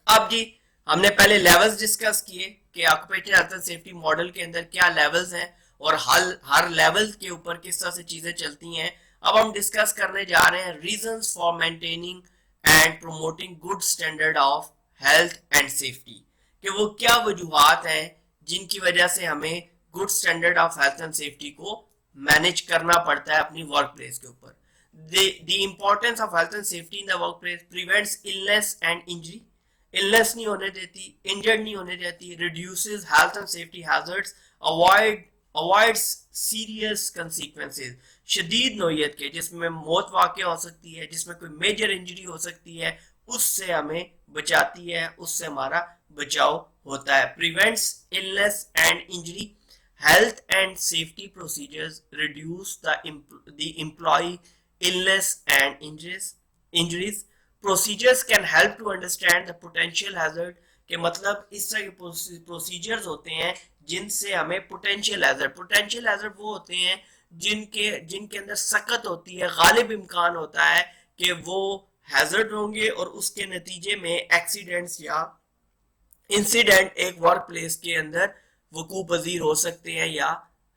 अब जी, हमने पहले लेवल्स डिस्कस किए कि occupational health and safety model के अंदर क्या लेवल्स हैं और हर लेवल के ऊपर किस तरह से चीजें चलती हैं। अब हम डिस्कस करने जा रहे हैं reasons for maintaining and promoting good standard of health and safety, कि वो क्या वजूहात हैं जिनकी वजह से हमें good standard of health and safety को मैनेज करना पड़ता है अपनी वर्क प्लेस के ऊपर। The importance of health and safety in the work place prevents illness and injury, illness नहीं होने देती, इंजर्ड नहीं होने देती, reduces health and safety hazards, avoids serious consequences, शदीद नोयत के जिसमें मौत वाक़ हो सकती है, जिसमें कोई मेजर इंजरी हो सकती है, उससे हमें बचाती है, उससे हमारा बचाव होता है। Prevents illness and injury, health and safety procedures reduce the employee illness and injuries. Procedures can help to understand the potential hazard, के मतलब इस तरह के प्रोसीजर्स होते हैं जिनसे हमें पोटेंशियल हैजर्ड वो होते हैं जिनके अंदर सकत होती है, गालिब इम्कान होता है कि वो हैजर्ड होंगे और उसके नतीजे में एक्सीडेंट्स या इंसिडेंट एक वर्क प्लेस के अंदर वकू पजीर हो सकते हैं या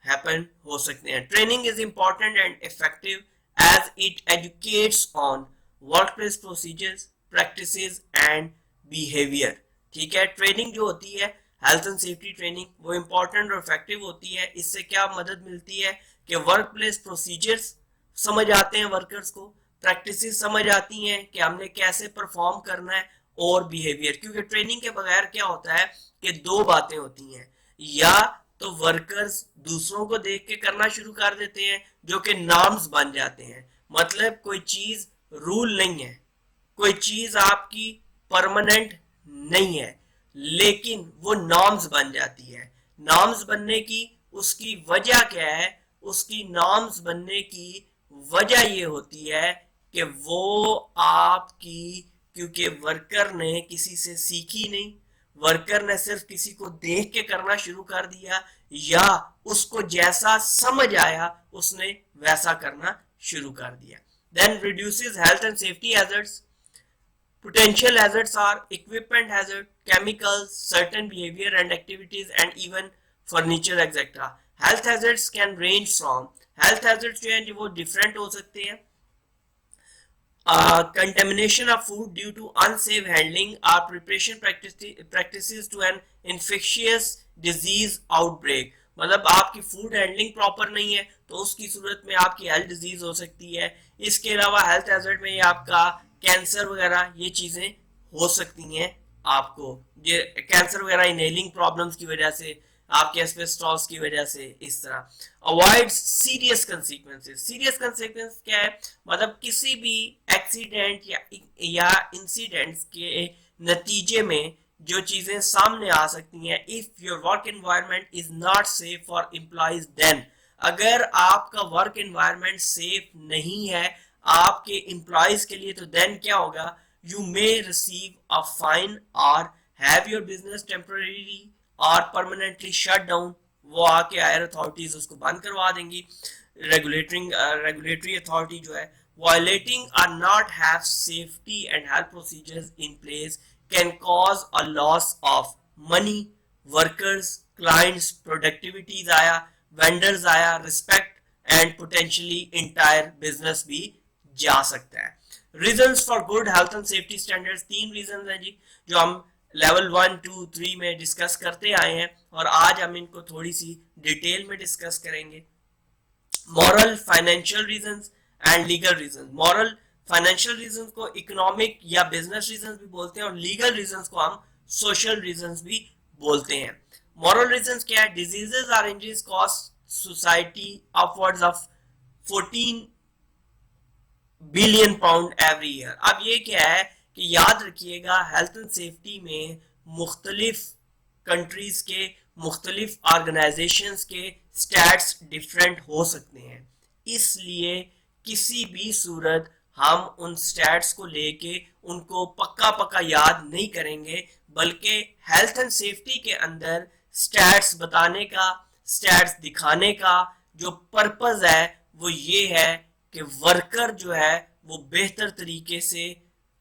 हैपन हो सकते हैं। Training is important and effective as it educates on workplace procedures, practices and behavior। ठीक है, ट्रेनिंग जो होती है हेल्थ एंड सेफ्टी ट्रेनिंग, वो इंपॉर्टेंट और इफेक्टिव होती है। इससे क्या मदद मिलती है कि वर्क प्लेस प्रोसीजर्स समझ आते हैं वर्कर्स को, प्रैक्टिसेस समझ आती हैं कि हमने कैसे परफॉर्म करना है, और बिहेवियर, क्योंकि ट्रेनिंग के बगैर क्या होता है कि दो बातें होती हैं, या तो वर्कर्स दूसरों को देख के करना शुरू कर देते हैं जो कि नॉर्म्स बन जाते हैं, मतलब कोई चीज रूल नहीं है, कोई चीज आपकी परमानेंट नहीं है, लेकिन वो नॉर्म्स बन जाती है। नॉर्म्स बनने की उसकी वजह क्या है? उसकी नॉर्म्स बनने की वजह ये होती है कि वो आपकी, क्योंकि वर्कर ने किसी से सीखी नहीं, वर्कर ने सिर्फ किसी को देख के करना शुरू कर दिया, या उसको जैसा समझ आया उसने वैसा करना शुरू कर दिया। Then reduces health and safety hazards. Potential hazards are equipment hazard, chemicals, certain behavior and activities, and even furniture etc. Health hazards can range from, health hazards जो हैं वो different हो सकते हैं। Contamination of food due to unsafe handling or preparation practices to an infectious disease outbreak, मतलब आपकी food handling proper नहीं है तो उसकी सूरत में आपकी हेल्थ डिजीज हो सकती है। इसके अलावा हेल्थ हैजर्ड में ये आपका कैंसर वगैरह ये चीजें हो सकती हैं, आपको ये कैंसर वगैरह इनहेलिंग प्रॉब्लम्स की वजह से, आपके एस्बेस्टॉस की वजह से, इस तरह। Avoid serious consequences. Serious consequence क्या है, मतलब किसी भी एक्सीडेंट या इंसिडेंट्स के नतीजे में जो चीजें सामने आ सकती हैं। If your work environment is not safe for employees, then अगर आपका वर्क एनवायरनमेंट सेफ नहीं है आपके एम्प्लॉइज के लिए, तो देन क्या होगा, you may receive a fine और हैव योर बिजनेस टेम्पररी और परमानेंटली शट डाउन। वो आके हायर अथॉरिटीज उसको बंद करवा देंगी। रेगुलेटरी अथॉरिटी जो है, violating or not have safety and health procedures in place can cause a loss of money, workers, clients, productivity आया, vendors आया, respect and potentially entire business भी जा सकता है। Reasons for good health and safety standards, 3 reasons हैं जी जो हम level 1, 2, 3 में डिस्कस करते आए हैं और आज हम इनको थोड़ी सी डिटेल में डिस्कस करेंगे। Moral, financial reasons and legal reasons. Moral financial reasons को इकोनॉमिक या बिजनेस रीजंस भी बोलते हैं और लीगल रीजंस को हम सोशल रीजंस भी बोलते हैं। मॉरल रीजंस क्या है, diseases or injuries cost society upwards of 14 billion pound every year. अब ये क्या है कि याद रखिएगा, हेल्थ एंड सेफ्टी में मुख्तलिफ कंट्रीज के, मुख्तलिफ ऑर्गेनाइजेशंस के स्टैट्स डिफरेंट हो सकते हैं, इसलिए किसी भी सूरत हम उन स्टैट्स को लेके उनको पक्का पक्का याद नहीं करेंगे, बल्कि हेल्थ एंड सेफ्टी के अंदर स्टैट्स बताने का, स्टैट्स दिखाने का जो पर्पस है वो ये है कि वर्कर जो है वो बेहतर तरीके से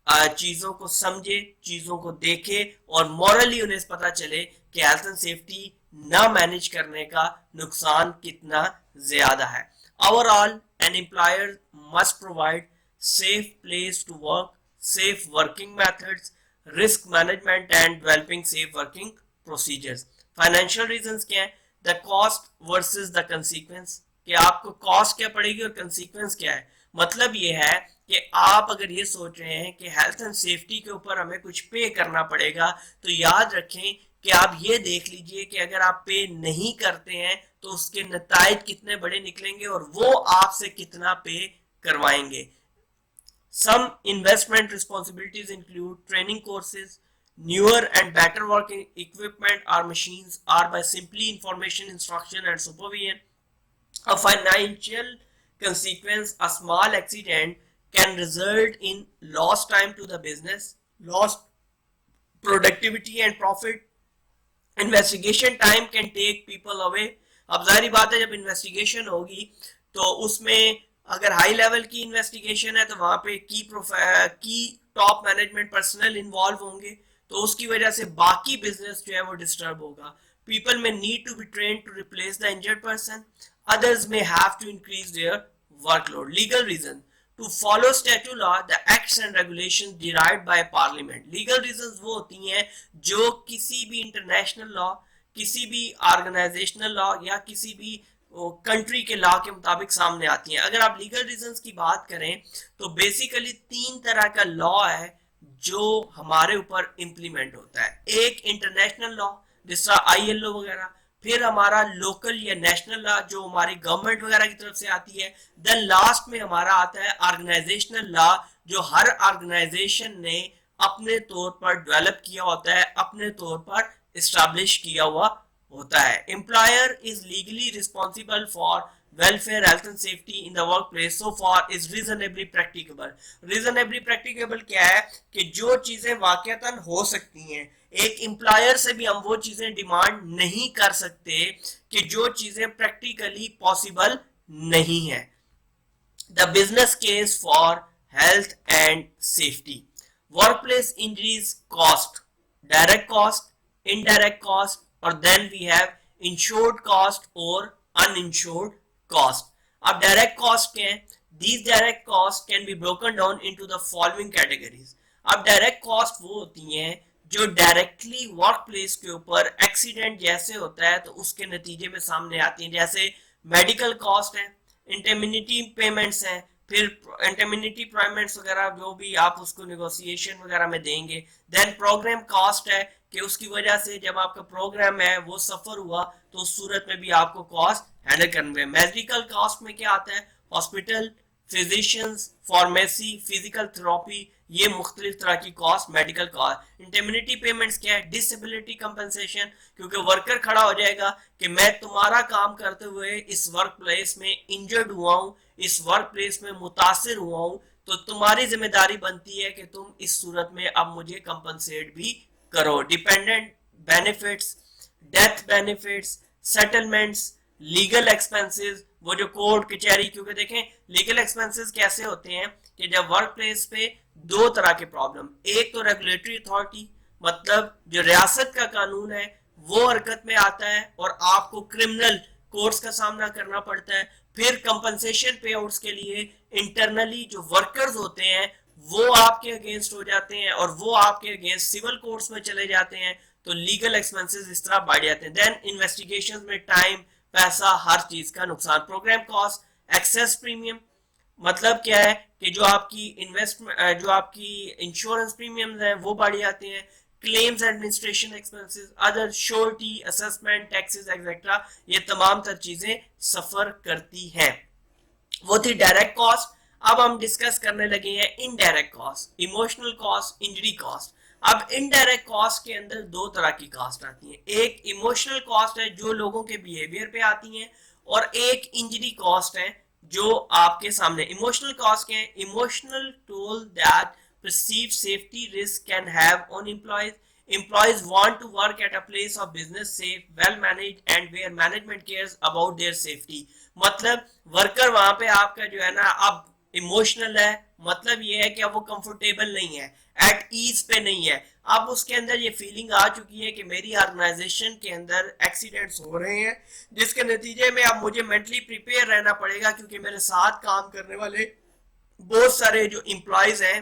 चीजों को समझे, चीजों को देखे और मॉरली उन्हें पता चले कि हेल्थ एंड सेफ्टी ना मैनेज करने का नुकसान कितना ज्यादा है। Overall an employer must provide safe place to work, safe working methods, risk management and developing safe working procedures. Financial reasons क्या है, the cost versus the consequence, कि आपको कॉस्ट क्या पड़ेगी और consequence क्या है। मतलब ये है कि आप अगर ये सोच रहे हैं कि हेल्थ एंड सेफ्टी के ऊपर हमें कुछ पे करना पड़ेगा, तो याद रखें कि आप ये देख लीजिए कि अगर आप पे नहीं करते हैं तो उसके नतायज कितने बड़े निकलेंगे और वो आपसे कितना पे करवाएंगे। Some investment responsibilities include training courses, newer and better working equipment or machines, or by simply information, instruction and supervision. A financial consequence, a small accident can result in lost time to the business, lost productivity and profit. Investigation time can take people away. अब जाहिर बात है जब investigation होगी तो उसमें अगर high level की इन्वेस्टिगेशन है तो वहां पे की टॉप मैनेजमेंट पर्सनल इन्वॉल्व होंगे, तो उसकी वजह से बाकी बिजनेस जो है वो डिस्टर्ब होगा। People may need to be train to replace the injured person, others may have to increase their workload. Legal reason, to follow statute law, the acts and regulations derived by parliament. Legal reasons वो होती हैं जो किसी भी international law, किसी भी organisational law या किसी भी कंट्री के लॉ के मुताबिक सामने आती हैं। अगर आप लीगल रीजंस की बात करें तो बेसिकली 3 तरह का लॉ है जो हमारे ऊपर इंप्लीमेंट होता है। एक इंटरनेशनल लॉ जिसका ILO वगैरह, फिर हमारा लोकल या नेशनल लॉ जो हमारी गवर्नमेंट वगैरह की तरफ से आती है, देन लास्ट में हमारा आता है ऑर्गेनाइजेशनल लॉ जो हर ऑर्गेनाइजेशन ने अपने तौर पर डेवलप किया होता है, अपने तौर पर इस्टेब्लिश किया हुआ होता है। Employer is legally responsible for welfare, health and safety in the workplace so far is reasonably practicable. reasonably practicable क्या है कि जो चीजें वाकयातन हो सकती हैं, एक एम्प्लॉयर से भी हम वो चीजें डिमांड नहीं कर सकते कि जो चीजें प्रैक्टिकली पॉसिबल नहीं है। The business case for health and safety, workplace injuries cost, direct cost, indirect cost और then we have insured cost और अनइंश्योर्ड cost. अब direct cost क्या है? These direct costs can be broken down into the following categories. अब direct cost वो होती हैं जो डायरेक्टली वर्क प्लेस के ऊपर एक्सीडेंट जैसे होता है तो उसके नतीजे में सामने आती हैं, जैसे मेडिकल कॉस्ट है, इंडेमनिटी पेमेंट्स हैं, फिर इंटरमिनिटी पेमेंट्स वगैरह जो भी आप उसको नेगोशिएशन वगैरह में देंगे। देन प्रोग्राम कॉस्ट है कि उसकी वजह से जब आपका प्रोग्राम है वो सफर हुआ तो उस सूरत में भी आपको कॉस्ट हैंडल करने में। मेडिकल कॉस्ट में क्या आता है, hospital, physicians, pharmacy, physical therapy, ये मुख्तलिफ तरह की cost medical cost. Indemnity payments क्या है, डिसेबिलिटी कंपनसेशन, क्योंकि वर्कर खड़ा हो जाएगा कि मैं तुम्हारा काम करते हुए इस वर्क प्लेस में इंजर्ड हुआ हूँ, इस वर्क प्लेस में मुतासिर हुआ हूँ, तो तुम्हारी जिम्मेदारी बनती है कि तुम इस सूरत में अब मुझे कंपनसेट भी करो। Dependent benefits, death benefits, settlements, legal expenses, वो जो कोर्ट कचहरी, क्योंकि देखें लीगल एक्सपेंसेस कैसे होते हैं कि जब वर्क प्लेस पे दो तरह के प्रॉब्लम, एक तो रेगुलेटरी अथॉरिटी मतलब जो रियासत का कानून है वो हरकत में आता है और आपको क्रिमिनल कोर्ट्स का सामना करना पड़ता है। फिर कंपनसेशन पे आउट्स के लिए इंटरनली जो वर्कर्स होते हैं वो आपके अगेंस्ट हो जाते हैं और वो आपके अगेंस्ट सिविल कोर्ट्स में चले जाते हैं, तो लीगल एक्सपेंसेस इस तरह बढ़ जाते हैं। देन इन्वेस्टिगेशन में टाइम, पैसा, हर चीज का नुकसान। प्रोग्राम कॉस्ट, एक्सेस प्रीमियम, मतलब क्या है कि जो आपकी इन्वेस्टमेंट, जो आपकी इंश्योरेंस प्रीमियम्स हैं वो बढ़ जाते हैं। Claims administration expenses, other surety, assessment, taxes etcetera, ये तमाम तर चीजें सफर करती हैं। वो थी डायरेक्ट कॉस्ट। अब हम डिस्कस करने लगे हैं indirect cost, emotional cost, injury cost. अब इनडायरेक्ट कॉस्ट के अंदर दो तरह की कॉस्ट आती है, एक इमोशनल कॉस्ट है जो लोगों के बिहेवियर पे आती है और एक इंजरी कॉस्ट है जो आपके सामने। इमोशनल कॉस्ट क्या है, emotional toll that perceived safety risk can have on employees. Employees want to work at a place of business safe, well managed and where management cares about their safety. मतलब worker वहां पे आपका जो है ना अब इमोशनल है, मतलब ये है कि अब वो कंफर्टेबल नहीं है, एट ईज पे नहीं है। अब उसके अंदर ये फीलिंग आ चुकी है कि मेरी ऑर्गेनाइजेशन के अंदर एक्सीडेंट्स हो रहे हैं जिसके नतीजे में अब मुझे मेंटली प्रिपेयर रहना पड़ेगा, क्योंकि मेरे साथ काम करने वाले बहुत सारे जो एम्प्लॉयज हैं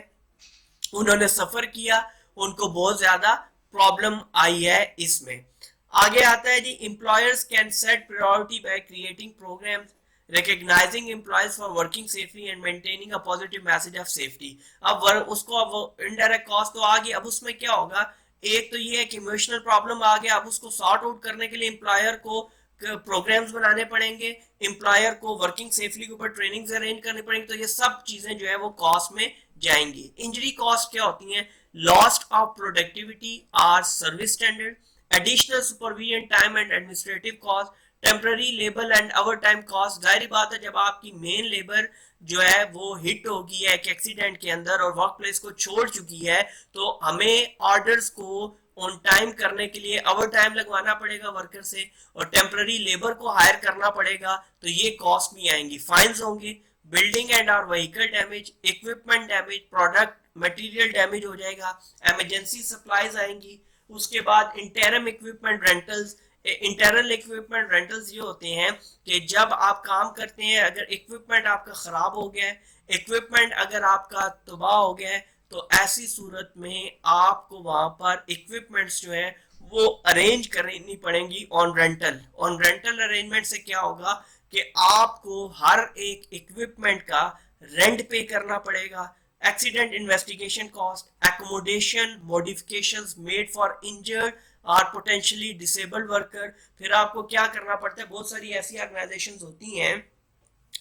उन्होंने सफर किया, उनको बहुत ज्यादा प्रॉब्लम आई है इसमें। आगे आता है जी, employers can set priority by creating programmes recognizing employees for working safely and maintaining a positive message of safety. अब उसको अब इनडायरेक्ट कॉस्ट तो आ गई, अब उसमें क्या होगा, एक तो ये है कि इमोशनल प्रॉब्लम आ गया, अब उसको सॉर्ट आउट करने के लिए एम्प्लॉयर को प्रोग्राम्स बनाने पड़ेंगे, एम्प्लॉयर को वर्किंग सेफली के ऊपर ट्रेनिंग्स अरेंज करनी पड़ेंगी, तो ये सब चीजें जो है वो कॉस्ट में जाएंगी। इंजरी कॉस्ट क्या होती हैं, lost of productivity or service standard, additional supervision time and administrative cost, temporary labour and overtime cost. जाहिर बात है जब आपकी मेन लेबर जो है वो हिट हो गई है एक एक्सीडेंट के अंदर और वर्क प्लेस को छोड़ चुकी है, तो हमें ऑर्डर्स को ऑन टाइम करने के लिए ओवर टाइम लगवाना पड़ेगा वर्कर से और टेम्पररी लेबर को हायर करना पड़ेगा, तो ये कॉस्ट भी आएंगी। फाइन्स होंगे, बिल्डिंग एंड और vehicle damage, equipment damage, product material damage हो जाएगा, इमरजेंसी सप्लाईज आएंगी। उसके बाद interim equipment rentals, internal equipment rentals ये होते हैं कि जब आप काम करते हैं अगर इक्विपमेंट आपका खराब हो गया है, इक्विपमेंट अगर आपका तबाह हो गया है, तो ऐसी सूरत में आपको वहां पर इक्विपमेंट्स जो है वो अरेंज करनी पड़ेंगी on rental. On rental arrangement से क्या होगा कि आपको हर एक इक्विपमेंट का रेंट पे करना पड़ेगा। Accident investigation cost, accommodation modifications made for injured और पोटेंशियली डिसेबल्ड वर्कर। फिर आपको क्या करना पड़ता है, बहुत सारी ऐसी ऑर्गेनाइजेशंस होती हैं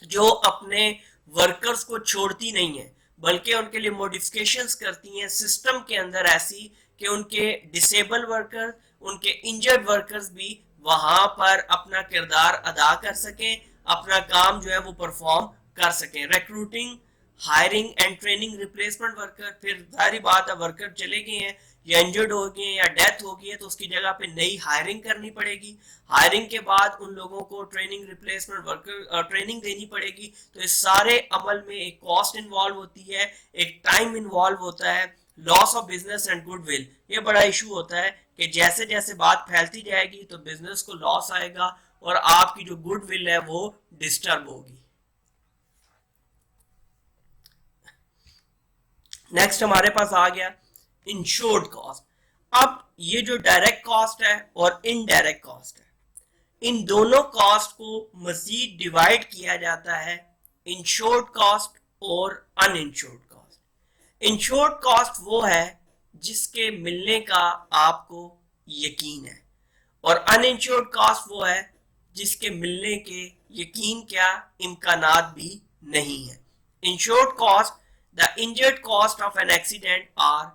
जो अपने वर्कर्स को छोड़ती नहीं है बल्कि उनके लिए मॉडिफिकेशंस करती हैं सिस्टम के अंदर ऐसी कि उनके डिसेबल वर्कर, उनके इंजर्ड वर्कर्स भी वहां पर अपना किरदार अदा कर सकें, अपना काम जो है वो परफॉर्म कर सकें। Recruiting, hiring and training replacement worker, फिर सारी बात है वर्कर चले गए हैं या इंजर्ड हो गए या डेथ हो गई है तो उसकी जगह पे नई हायरिंग करनी पड़ेगी। हायरिंग के बाद उन लोगों को ट्रेनिंग रिप्लेसमेंट वर्कर ट्रेनिंग देनी पड़ेगी, तो इस सारे अमल में एक कॉस्ट इन्वॉल्व होती है, एक टाइम इन्वॉल्व होता है। Loss of business and goodwill, ये बड़ा इशू होता है कि जैसे जैसे बात फैलती जाएगी तो बिजनेस को लॉस आएगा और आपकी जो गुडविल है वो डिस्टर्ब होगी। नेक्स्ट हमारे पास आ गया इंश्योर्ड कॉस्ट। अब ये जो डायरेक्ट कॉस्ट है और इनडायरेक्ट कॉस्ट है, इन दोनों कॉस्ट को मजीद डिवाइड किया जाता है इंश्योर्ड कॉस्ट और अनइंश्योर्ड कॉस्ट। इंश्योर्ड कॉस्ट वो है जिसके मिलने का आपको यकीन है, और अनइंश्योर्ड कॉस्ट वो है जिसके मिलने के यकीन क्या इम्कानात भी नहीं है। Insured cost, the injured cost of an accident are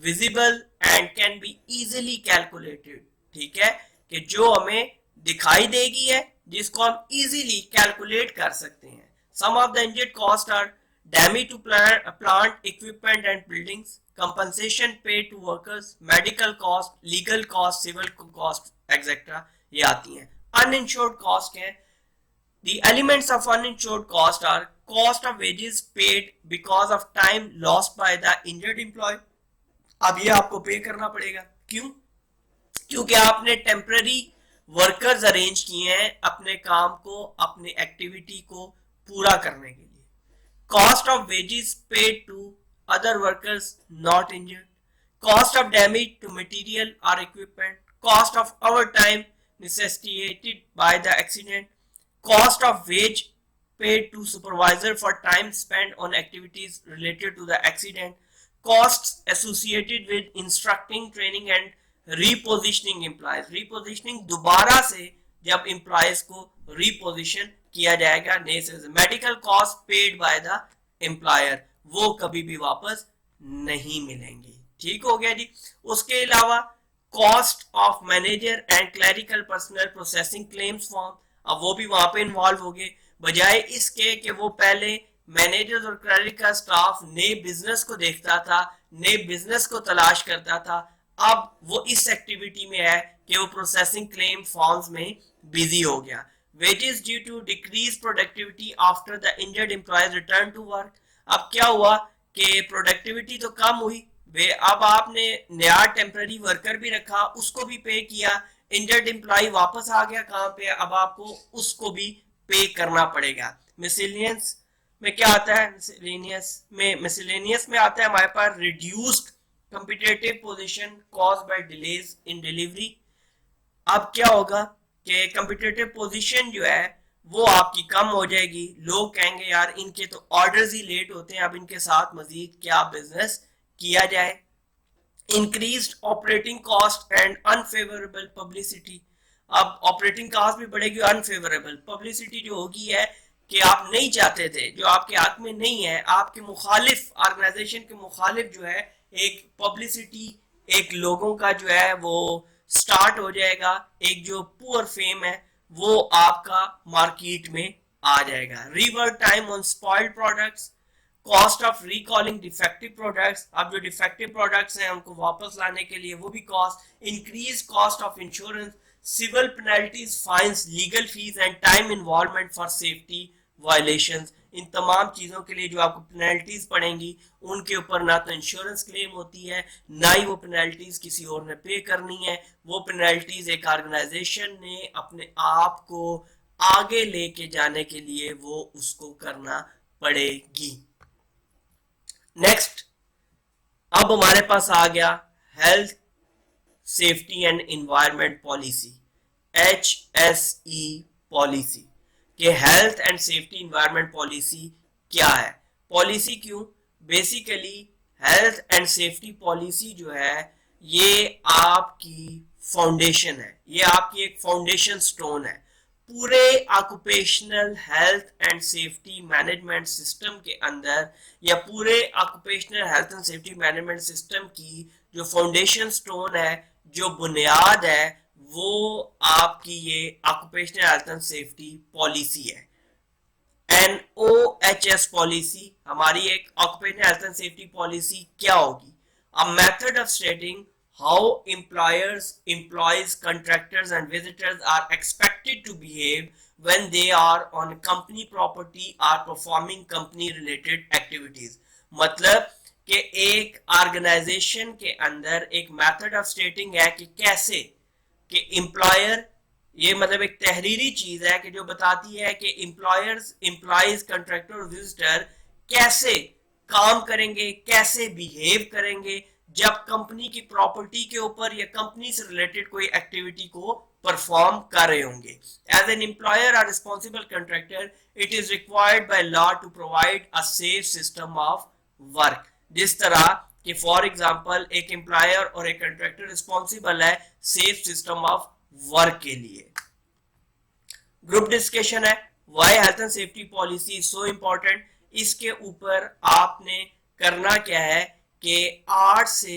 visible and can be easily calculated. ठीक है, कि जो हमें दिखाई देगी है, जिसको हम इजीली कैलकुलेट कर सकते हैं। Some of the injured cost are damage to plant equipment and buildings, compensation paid to workers, medical cost, legal cost, civil cost etcetera, ये आती हैं। अनइंश्योर्ड कॉस्ट है, the elements of uninsured cost are cost of wages paid because of time lost by the injured employee। अब ये आपको पे करना पड़ेगा, क्यों? क्योंकि आपने टेम्पररी वर्कर्स अरेंज किए हैं अपने काम को, अपनी एक्टिविटी को पूरा करने के लिए। Cost of wages paid to other workers not injured, cost of damage to material और equipment, cost of overtime necessitated by the accident, cost of wage paid to supervisor for time spent on activities related to the accident, costs associated with instructing, training and repositioning employees। repositioning दोबारा से जब employees को reposition किया जाएगा नए से। medical cost paid by the employer, वो कभी भी वापस नहीं मिलेंगे। ठीक हो गया जी। उसके अलावा cost of manager and clerical personal processing claims form, अब वो भी वहां पे इन्वॉल्व हो गए। बजाय इसके कि वो पहले मैनेजर्स और क्लरिकल स्टाफ नए बिजनेस को देखता था, नए बिजनेस को तलाश करता था, अब वो इस एक्टिविटी में है कि वो प्रोसेसिंग क्लेम फॉर्म्स में बिजी हो गया। Wages due to decrease productivity after the injured employees return to work, अब क्या हुआ कि प्रोडक्टिविटी तो कम हुई, वे अब आपने नया टेम्पररी वर्कर भी रखा, उसको भी पे किया, इंजर्ड एम्प्लॉय वापस आ गया काम पे, अब आपको उसको भी पे करना पड़ेगा। मिसलेनियस में क्या आता है? मिसलेनियस में आता है हमारे पास reduced competitive position caused by delays in delivery. अब क्या होगा कि कॉम्पिटिटिव पोजीशन जो है वो आपकी कम हो जाएगी। लोग कहेंगे यार इनके तो ऑर्डर्स ही लेट होते हैं, अब इनके साथ मजीद क्या बिजनेस किया जाए। Increased operating cost and unfavourable publicity, अब ऑपरेटिंग कॉस्ट भी बढ़ेगी, अनफेवरेबल पब्लिसिटी जो होगी है कि आप नहीं चाहते थे, जो आपके हाथ में नहीं है, आपके मुखालिफ ऑर्गेनाइजेशन के मुखालिफ जो है एक पब्लिसिटी, एक लोगों का जो है वो स्टार्ट हो जाएगा, एक जो पुअर फेम है वो आपका मार्केट में आ जाएगा। Revert time on spoiled products, cost of recalling defective products, अब जो डिफेक्टिव प्रोडक्ट्स हैं उनको वापस लाने के लिए वो भी cost. Increase cost of insurance, civil penalties, fines, legal fees and time involvement for safety violations, इन तमाम चीज़ों के लिए जो आपको पेनल्टीज पड़ेंगी उनके ऊपर ना तो इंश्योरेंस क्लेम होती है, ना ही वो पेनल्टीज किसी और ने पे करनी है। वो पेनल्टीज एक ऑर्गेनाइजेशन ने अपने आप को आगे लेके जाने के लिए वो उसको करना पड़ेगी। नेक्स्ट, अब हमारे पास आ गया health safety and environment policy, HSE policy, कि health and safety environment policy क्या है। पॉलिसी क्यों? Basically health and safety policy जो है ये आपकी फाउंडेशन है, ये आपकी एक फाउंडेशन स्टोन है। पूरे occupational health and safety management system के अंदर, या पूरे occupational health and safety management system की जो फाउंडेशन स्टोन है, जो बुनियाद है, वो आपकी ये occupational health and safety policy है। NOHS पॉलिसी हमारी एक occupational health and safety policy क्या होगी? A method of स्टेटिंग how employers, employees, contractors and visitors are expected to behave when they are on company property or performing company related activities। मतलब कि एक organisation के अंदर एक मेथड ऑफ स्टेटिंग है कि कैसे कि एम्प्लॉयर, ये मतलब एक तहरीरी चीज है कि जो बताती है कि एम्प्लॉयर्स, एम्प्लॉइज, कंट्रैक्टर और विजिटर कैसे काम करेंगे, कैसे बिहेव करेंगे जब कंपनी की प्रॉपर्टी के ऊपर या कंपनी से रिलेटेड कोई एक्टिविटी को परफॉर्म कर रहे होंगे. एज एन एम्प्लॉयर और responsible contractor it is required by law to provide a safe system of work. जिस तरह कि फॉर एग्जांपल एक एम्प्लॉयर और एक कंट्रैक्टर रिस्पॉन्सिबल है सेफ सिस्टम ऑफ वर्क के लिए. ग्रुप डिस्कशन है why health and safety policy is so important. इसके ऊपर आपने करना क्या है कि 8 से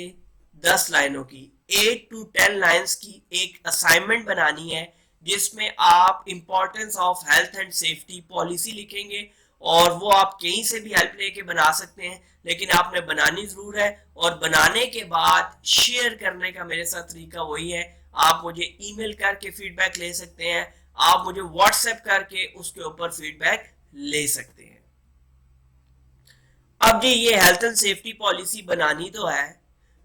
10 लाइनों की 8 to 10 लाइंस की एक असाइनमेंट बनानी है जिसमें आप importance of health and safety policy लिखेंगे और वो आप कहीं से भी हेल्प लेके बना सकते हैं लेकिन आपने बनानी जरूर है. और बनाने के बाद शेयर करने का मेरे साथ तरीका वही है, आप मुझे ईमेल करके फीडबैक ले सकते हैं, आप मुझे व्हाट्सएप करके उसके ऊपर फीडबैक ले सकते हैं. अब जी ये हेल्थ एंड सेफ्टी पॉलिसी बनानी तो है,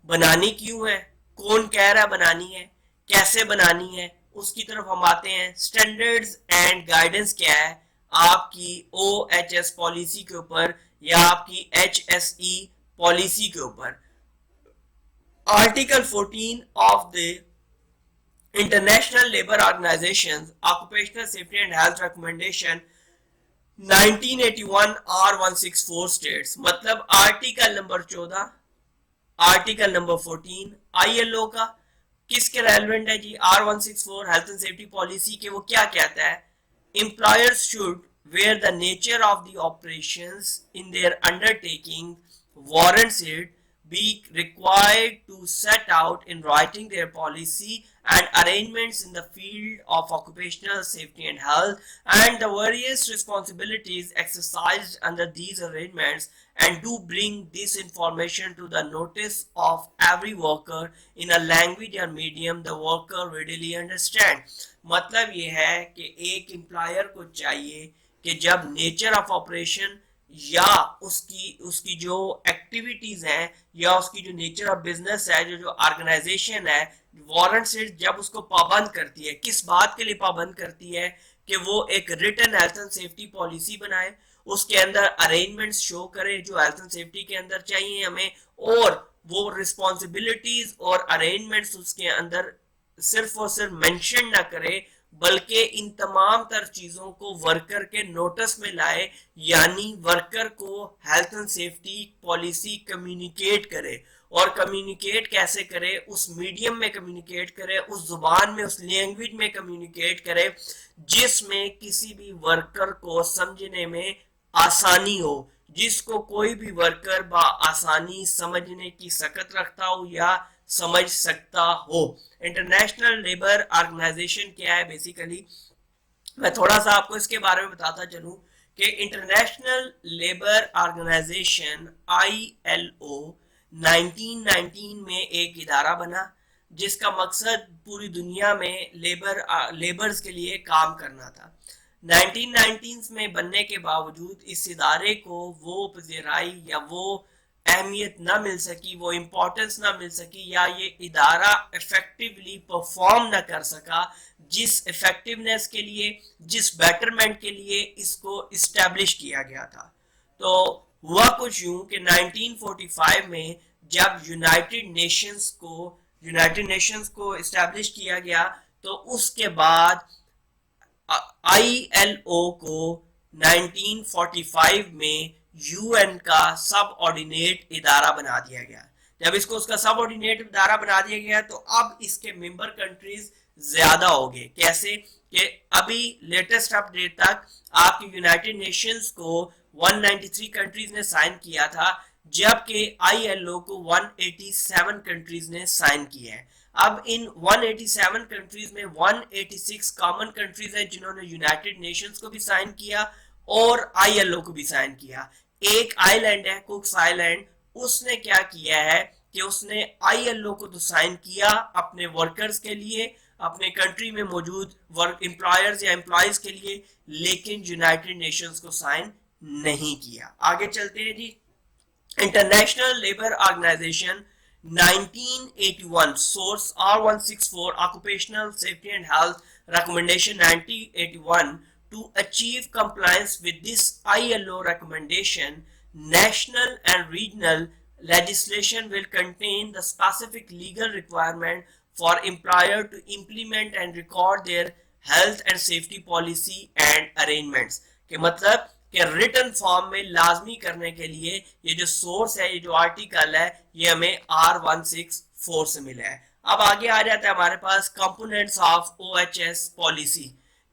बनानी क्यों है, कौन कह रहा है बनानी है, कैसे बनानी है, उसकी तरफ हम आते हैं. स्टैंडर्ड्स एंड गाइडेंस क्या है आपकी OHS पॉलिसी के ऊपर या आपकी HSE पॉलिसी के ऊपर. Article 14 of the International Labour Organization occupational safety and health recommendation 1981 R164 states, मतलब article number 14, article number 14 ILO का किसके रेलेवेंट है जी, R164 health and safety policy के. वो क्या कहता है, employers should where the nature of the operations in their undertaking warrants it be required to set out in writing their policy and arrangements in the field of occupational safety and health and the various responsibilities exercised under these arrangements and do bring this information to the notice of every worker in a language or medium the worker readily understand. मतलब ये है कि एक employer को चाहिए कि जब nature of operation या उसकी उसकी जो एक्टिविटीज हैं या उसकी जो नेचर ऑफ बिजनेस है, जो ऑर्गेनाइजेशन है, वारंट से जब उसको पाबंद करती है, किस बात के लिए पाबंद करती है कि वो एक written health and safety policy बनाए, उसके अंदर अरेंजमेंट्स शो करे जो हेल्थ एंड सेफ्टी के अंदर चाहिए हमें, और वो रिस्पॉन्सिबिलिटीज और अरेंजमेंट्स उसके अंदर सिर्फ और सिर्फ मेंशन ना करे बल्कि इन तमाम तर चीजों को वर्कर के नोटिस में लाए, यानी वर्कर को health and safety policy communicate करे. और कम्युनिकेट कैसे करे, उस मीडियम में कम्युनिकेट करे, उस जुबान में, उस लैंग्वेज में कम्युनिकेट करे जिसमें किसी भी वर्कर को समझने में आसानी हो, जिसको कोई भी वर्कर आसानी समझने की सकत रखता हो या समझ सकता हो. इंटरनेशनल लेबर ऑर्गेनाइजेशन क्या है बेसिकली, मैं थोड़ा सा आपको इसके बारे में बताता चलूं कि इंटरनेशनल लेबर ऑर्गेनाइजेशन ILO 1919 में एक इदारा बना जिसका मकसद पूरी दुनिया में लेबर्स के लिए काम करना था. 1919 में बनने के बावजूद इस इदारे को वो पज़ीराई या वो अहमियत ना मिल सकी, वो इम्पोर्टेंस ना मिल सकी, या ये इदारा इफेक्टिवली परफॉर्म ना कर सका जिस इफेक्टिवनेस के लिए, जिस बेटरमेंट के लिए इसको इस्टेब्लिश किया गया था. तो हुआ कुछ यूं कि 1945 में जब यूनाइटेड नेशंस को इस्टेब्लिश किया गया तो उसके बाद ILO को 1945 में UN का सब ऑर्डिनेट इदारा बना दिया गया. जब इसको उसका सब ऑर्डिनेट इदारा बना दिया गया तो अब इसके मेंबर कंट्रीज ज्यादा हो गए. कैसे कि अभी लेटेस्ट अपडेट तक आपकी यूनाइटेड नेशंस को 193 कंट्रीज ने साइन किया था, जबकि ILO को 187 कंट्रीज ने साइन किया है. अब इन 187 कंट्रीज में 186 कॉमन कंट्रीज हैं जिन्होंने यूनाइटेड नेशंस को भी साइन किया और ILO को भी साइन किया. एक आइलैंड है कुक्स आइलैंड, उसने क्या किया है कि उसने ILO को तो साइन किया अपने वर्कर्स के लिए, अपने कंट्री में मौजूद वर्क एम्प्लॉयर्स या एम्प्लॉयज के लिए, लेकिन यूनाइटेड नेशंस को साइन नहीं किया. आगे चलते हैं जी. International Labour Organization 1981 source R164 occupational safety and health recommendation 1981. To achieve compliance with this ILO recommendation, national and regional legislation will contain the specific legal requirement for employer to implement and record their health and safety policy and arrangements। के मतलब कि written form में लाजमी करने के लिए ये जो सोर्स है, ये जो आर्टिकल है, ये हमें R164 से मिला है। अब आगे आ जाता है हमारे पास कंपोनेंट्स ऑफ OHS पॉलिसी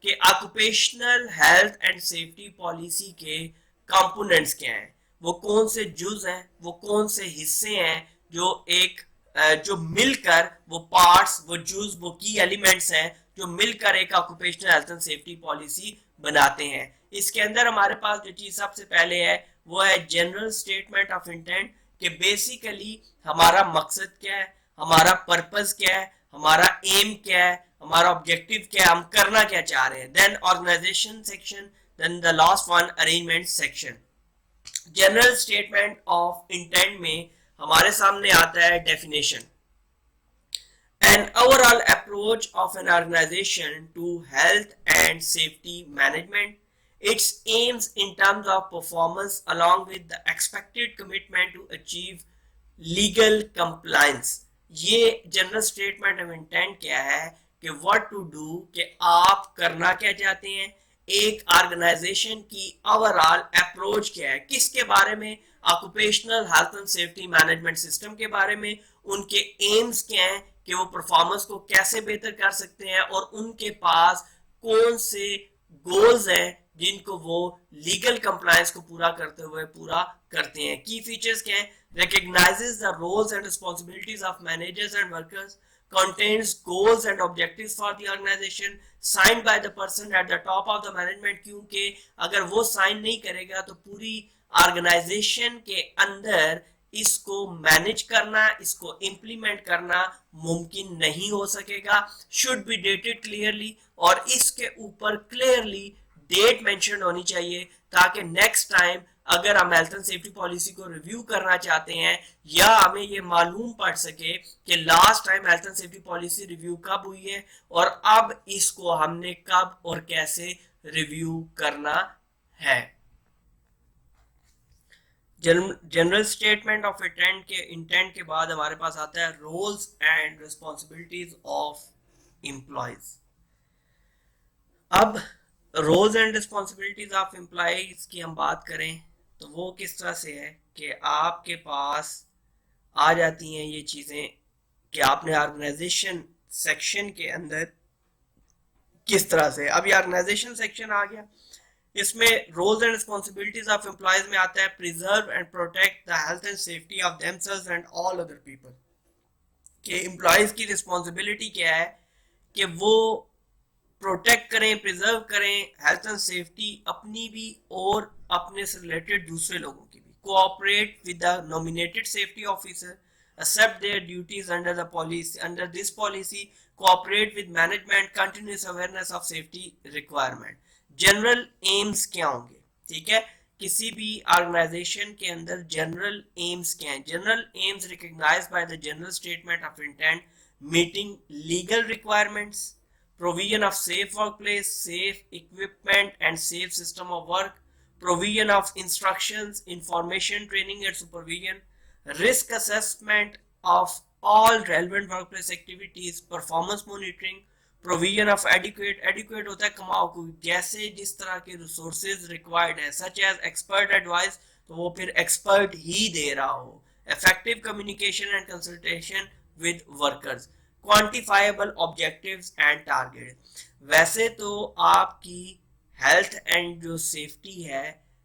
के occupational health and safety policy के कंपोनेंट्स क्या हैं, वो कौन से जुज हैं, वो कौन से हिस्से हैं जो एक जो मिलकर वो पार्ट्स, वो जुज, वो की एलिमेंट्स हैं जो मिलकर एक occupational health and safety policy बनाते हैं। इसके अंदर हमारे पास जो चीज सबसे पहले है वो है जनरल स्टेटमेंट ऑफ इंटेंट कि बेसिकली हमारा मकसद क्या है, हमारा पर्पस क्या है, हमारा एम क्या है, हमारा ऑब्जेक्टिव क्या है, हम करना क्या चाह रहे हैं। Then organization section, then the last one arrangement section. General statement of intent में हमारे सामने आता है definition, an overall approach of an organization to health and safety management, its aims in terms of performance along with the expected commitment to achieve legal compliance। ये general statement of intent क्या है कि what to do, कि आप करना क्या चाहते हैं, एक ऑर्गेनाइजेशन की ओवरऑल अप्रोच क्या है, किसके बारे में, occupational health and safety management system के बारे में, उनके एम्स क्या हैं कि वो परफॉर्मेंस को कैसे बेहतर कर सकते हैं, और उनके पास कौन से गोल्स हैं जिनको वो लीगल कंप्लायंस को पूरा करते हुए पूरा करते हैं। की फीचर्स क्या हैं, recognizes the roles and responsibilities of managers and workers, contains goals and objectives for the organization, signed by the person at the top of the management, क्योंकि अगर वो साइन नहीं करेगा तो पूरी ऑर्गेनाइजेशन के अंदर इसको मैनेज करना, इसको इम्प्लीमेंट करना मुमकिन नहीं हो सकेगा। शुड बी डेटेड क्लियरली, और इसके ऊपर क्लियरली डेट मेंशन होनी चाहिए ताकि नेक्स्ट टाइम अगर हम हेल्थ एंड सेफ्टी पॉलिसी को रिव्यू करना चाहते हैं या हमें ये मालूम पड़ सके कि last time health and safety policy review कब हुई है और अब इसको हमने कब और कैसे रिव्यू करना है। जनरल स्टेटमेंट ऑफ इंटेंट के बाद हमारे पास आता है roles and responsibilities of employees. अब roles and responsibilities of employees की हम बात करें तो वो किस तरह से है कि आपके पास आ जाती हैं ये चीज़ें कि आपने ऑर्गेनाइजेशन सेक्शन के अंदर किस तरह से, अब ये ऑर्गेनाइजेशन सेक्शन आ गया, इसमें roles and responsibilities of employees में आता है preserve and protect the health and safety of themselves and all other people. कि एम्प्लॉयज की रिस्पॉन्सिबिलिटी क्या है कि वो प्रोटेक्ट करें, प्रिजर्व करें हेल्थ एंड सेफ्टी अपनी भी और अपने से रिलेटेड दूसरे लोगों की भी। Cooperate with the nominated safety officer, accept their duties under the policy, under this policy, cooperate with management, continuous awareness of safety requirement। General aims क्या होंगे, ठीक है, किसी भी ऑर्गेनाइजेशन के अंदर जनरल एम्स क्या हैं। General aims recognized by the general statement of intent, meeting legal requirements, provision of safe workplace, safe equipment and safe system of work, provision of instructions, information, training and supervision, risk assessment of all relevant workplace activities, performance monitoring, provision of adequate होता है कमाओ को, जैसे जिस तरह के resources required है, such as expert advice, तो वो फिर expert ही दे रहा हो, effective communication and consultation with workers, quantifiable objectives and target. वैसे तो आपकी हेल्थ एंड जो सेफ्टी है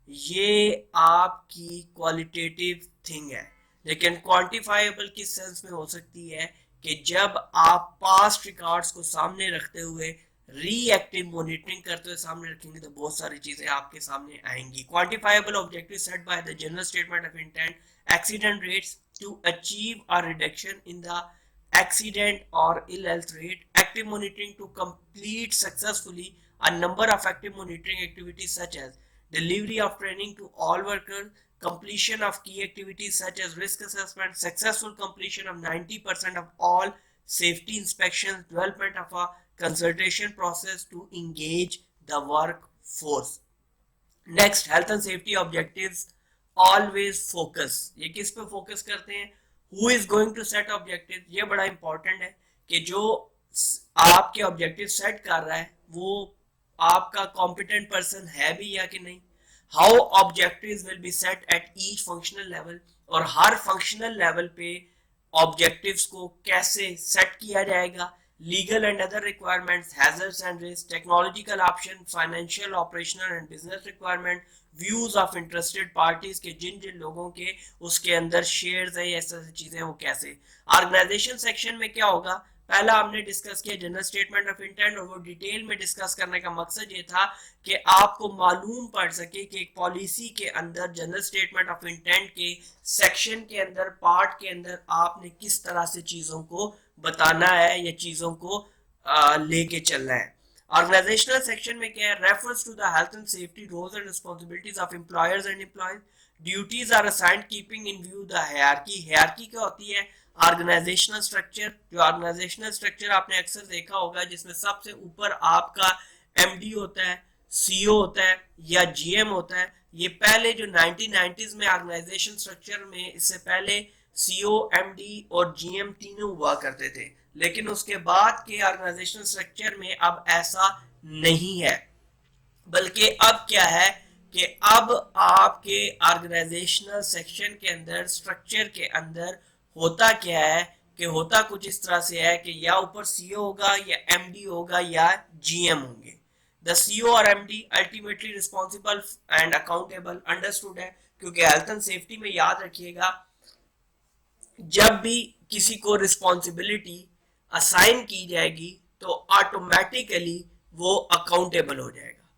ये आपकी क्वालिटेटिव थिंग है, लेकिन क्वांटिफाइबल किस सेंस में हो सकती है कि जब आप पास्ट रिकॉर्ड्स को सामने रखते हुए रीएक्टिव मॉनिटरिंग करते हुए सामने रखेंगे तो बहुत सारी चीजें आपके सामने आएंगी। Quantifiable objective set by the general statement of intent, accident rates to achieve a reduction in the accident or ill health rate, active monitoring to complete successfully a number of active monitoring activities such as delivery of training to all workers, completion of key activities such as risk assessment, successful completion of 90% of all safety inspections, development of a consultation process to engage the workforce। Next, health and safety objectives always focus. ये किस पे focus करते हैं? Who is going to set objective. ये बड़ा important है कि जो आपके ऑब्जेक्टिव सेट कर रहा है वो आपका कॉम्पिटेंट पर्सन है भी या कि नहीं। How objectives will be set at each functional level, और हर फंक्शनल लेवल पे ऑब्जेक्टिव्स को कैसे सेट किया जाएगा। Legal and other requirements, hazards and risk, technological option, financial, operational and business requirement, views of interested parties के जिन जिन लोगों के उसके अंदर शेयर्स है, ऐसी चीजें वो कैसे। ऑर्गेनाइजेशन सेक्शन में क्या होगा? पहला हमने डिस्कस किया जनरल स्टेटमेंट ऑफ इंटेंट, और वो डिटेल में डिस्कस करने का मकसद ये था कि आपको मालूम पड़ सके कि एक पॉलिसी के अंदर जनरल स्टेटमेंट ऑफ इंटेंट के सेक्शन के अंदर, पार्ट के अंदर आपने किस तरह से चीजों को बताना है या चीजों को लेके चलना है। ऑर्गेनाइजेशनल सेक्शन में क्या है? Refers to the health and safety roles and responsibilities of employers and employees, duties are assigned keeping in view the hierarchy. Hierarchy क्या होती है? Organizational structure. जो ऑर्गेनाइजेशनल स्ट्रक्चर आपने अक्सर देखा होगा जिसमें सबसे ऊपर आपका एमडी होता है, सीईओ होता है या जीएम होता है। ये पहले जो 1990s में ऑर्गेनाइजेशन स्ट्रक्चर में, इससे पहले सीईओ, एमडी और जीएम तीनों हुआ करते थे, लेकिन उसके बाद के ऑर्गेनाइजेशनल स्ट्रक्चर में अब ऐसा नहीं है। बल्कि अब क्या है कि अब आपके ऑर्गेनाइजेशनल सेक्शन के अंदर, स्ट्रक्चर के अंदर होता क्या है कि होता कुछ इस तरह से है कि या ऊपर सीईओ होगा या एमडी होगा या जीएम होंगे। द सीईओ और MD ultimately responsible and accountable. Understood है? क्योंकि हेल्थ एंड सेफ्टी में याद रखिएगा, जब भी किसी को रिस्पॉन्सिबिलिटी असाइन की जाएगी तो ऑटोमेटिकली वो अकाउंटेबल हो जाएगा।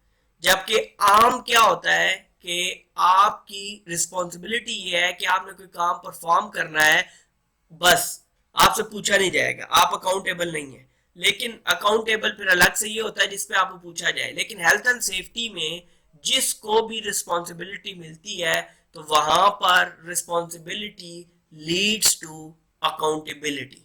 जबकि आम क्या होता है कि आपकी रिस्पॉन्सिबिलिटी ये है कि आपने कोई काम परफॉर्म करना है, बस आपसे पूछा नहीं जाएगा, आप अकाउंटेबल नहीं है। लेकिन अकाउंटेबल फिर अलग से ये होता है जिसपे आपको पूछा जाए। लेकिन हेल्थ एंड सेफ्टी में जिसको भी रिस्पॉन्सिबिलिटी मिलती है तो वहां पर responsibility leads to accountability.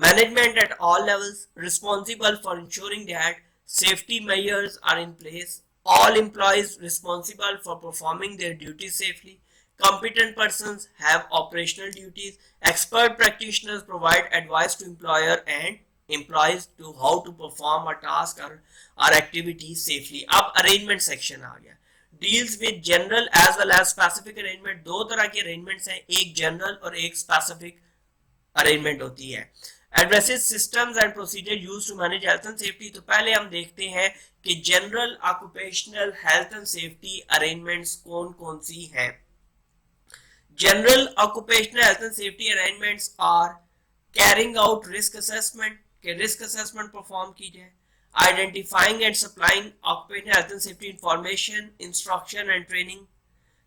Management at all levels responsible for ensuring that safety measures are in place. All employees responsible for performing their duties safely. Competent persons have operational duties. Expert practitioners provide advice to employer and employees to how to perform a task or activity safely. अब arrangement section आ गया। Deals with general as well as specific arrangement। दो तरह के arrangements हैं, एक general और एक specific arrangement होती है। Addresses systems and procedure used to manage health and safety. तो पहले हम देखते हैं कि general occupational health and safety arrangements कौन कौन सी हैं। General occupational health and safety arrangements are carrying out risk assessment, के रिस्क असेसमेंट परफॉर्म की जाए, identifying and supplying occupational health and safety information, instruction and training.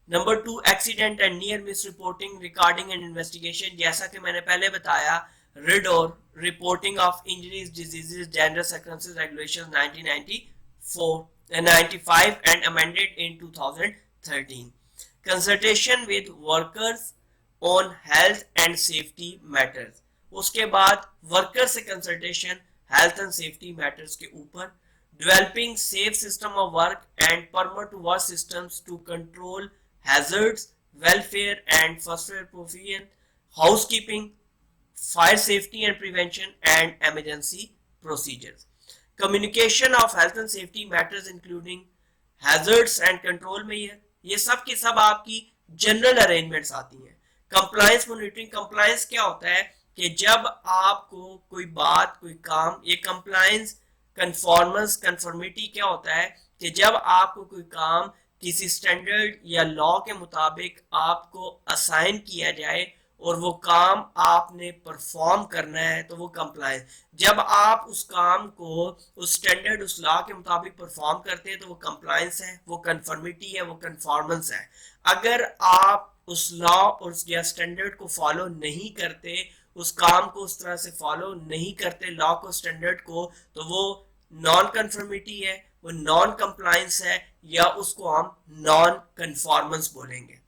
Number 2, accident and near miss reporting, recording and investigation. जैसा कि मैंने पहले बताया, RIDDOR, reporting of injuries, diseases, dangerous circumstances regulations 1994 95 and amended in 2013। Consultation with workers on health and safety matters. उसके बाद worker से consultation health and safety matters के ऊपर। developing safe system of work and permit to work systems to control hazards, welfare and first aid provision, housekeeping, fire safety and prevention and emergency procedures. Communication of health and safety matters including hazards and control measure, ये सब की सब आपकी general arrangements आती हैं। Compliance monitoring, compliance क्या होता है कि जब आपको कोई बात, कोई काम, ये कंप्लायंस कंफॉर्मेंस, कंफर्मिटी क्या होता है कि जब आपको कोई काम किसी स्टैंडर्ड या लॉ के मुताबिक आपको असाइन किया जाए और वो काम आपने परफॉर्म करना है तो वो कंप्लायंस। जब आप उस काम को उस स्टैंडर्ड, उस लॉ के मुताबिक परफॉर्म करते हैं तो वो कंप्लायंस है, वो कंफर्मिटी है, वो कंफॉर्मेंस है। अगर आप उस लॉ और या स्टैंडर्ड को फॉलो नहीं करते, उस काम को उस तरह से फॉलो नहीं करते, लॉ को, स्टैंडर्ड को, तो वो नॉन कंफर्मिटी है, वो नॉन कंप्लायंस है, या उसको हम नॉन कंफॉर्मेंस बोलेंगे।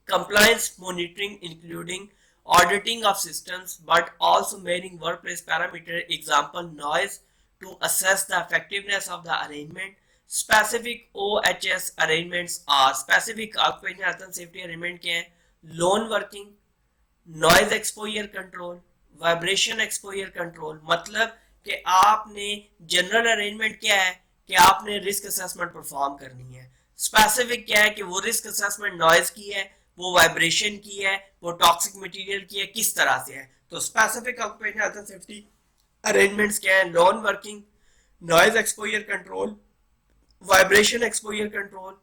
compliance monitoring including auditing of systems but also measuring workplace parameter, example noise, to assess the effectiveness of the arrangement, specific OHS arrangements are, specific occupational health and safety arrangement क्या है? Lone working, noise exposure control, vibration exposure control. मतलब कि आपने general arrangement क्या है कि आपने risk assessment perform करनी है। स्पेसिफिक क्या है कि वो रिस्क असेसमेंट नॉइज की है, वो वाइब्रेशन की है, वो टॉक्सिक मटेरियल की है, किस तरह से है। तो specific occupational health and safety arrangements क्या है? Lawn working, noise exposure control, vibration exposure control,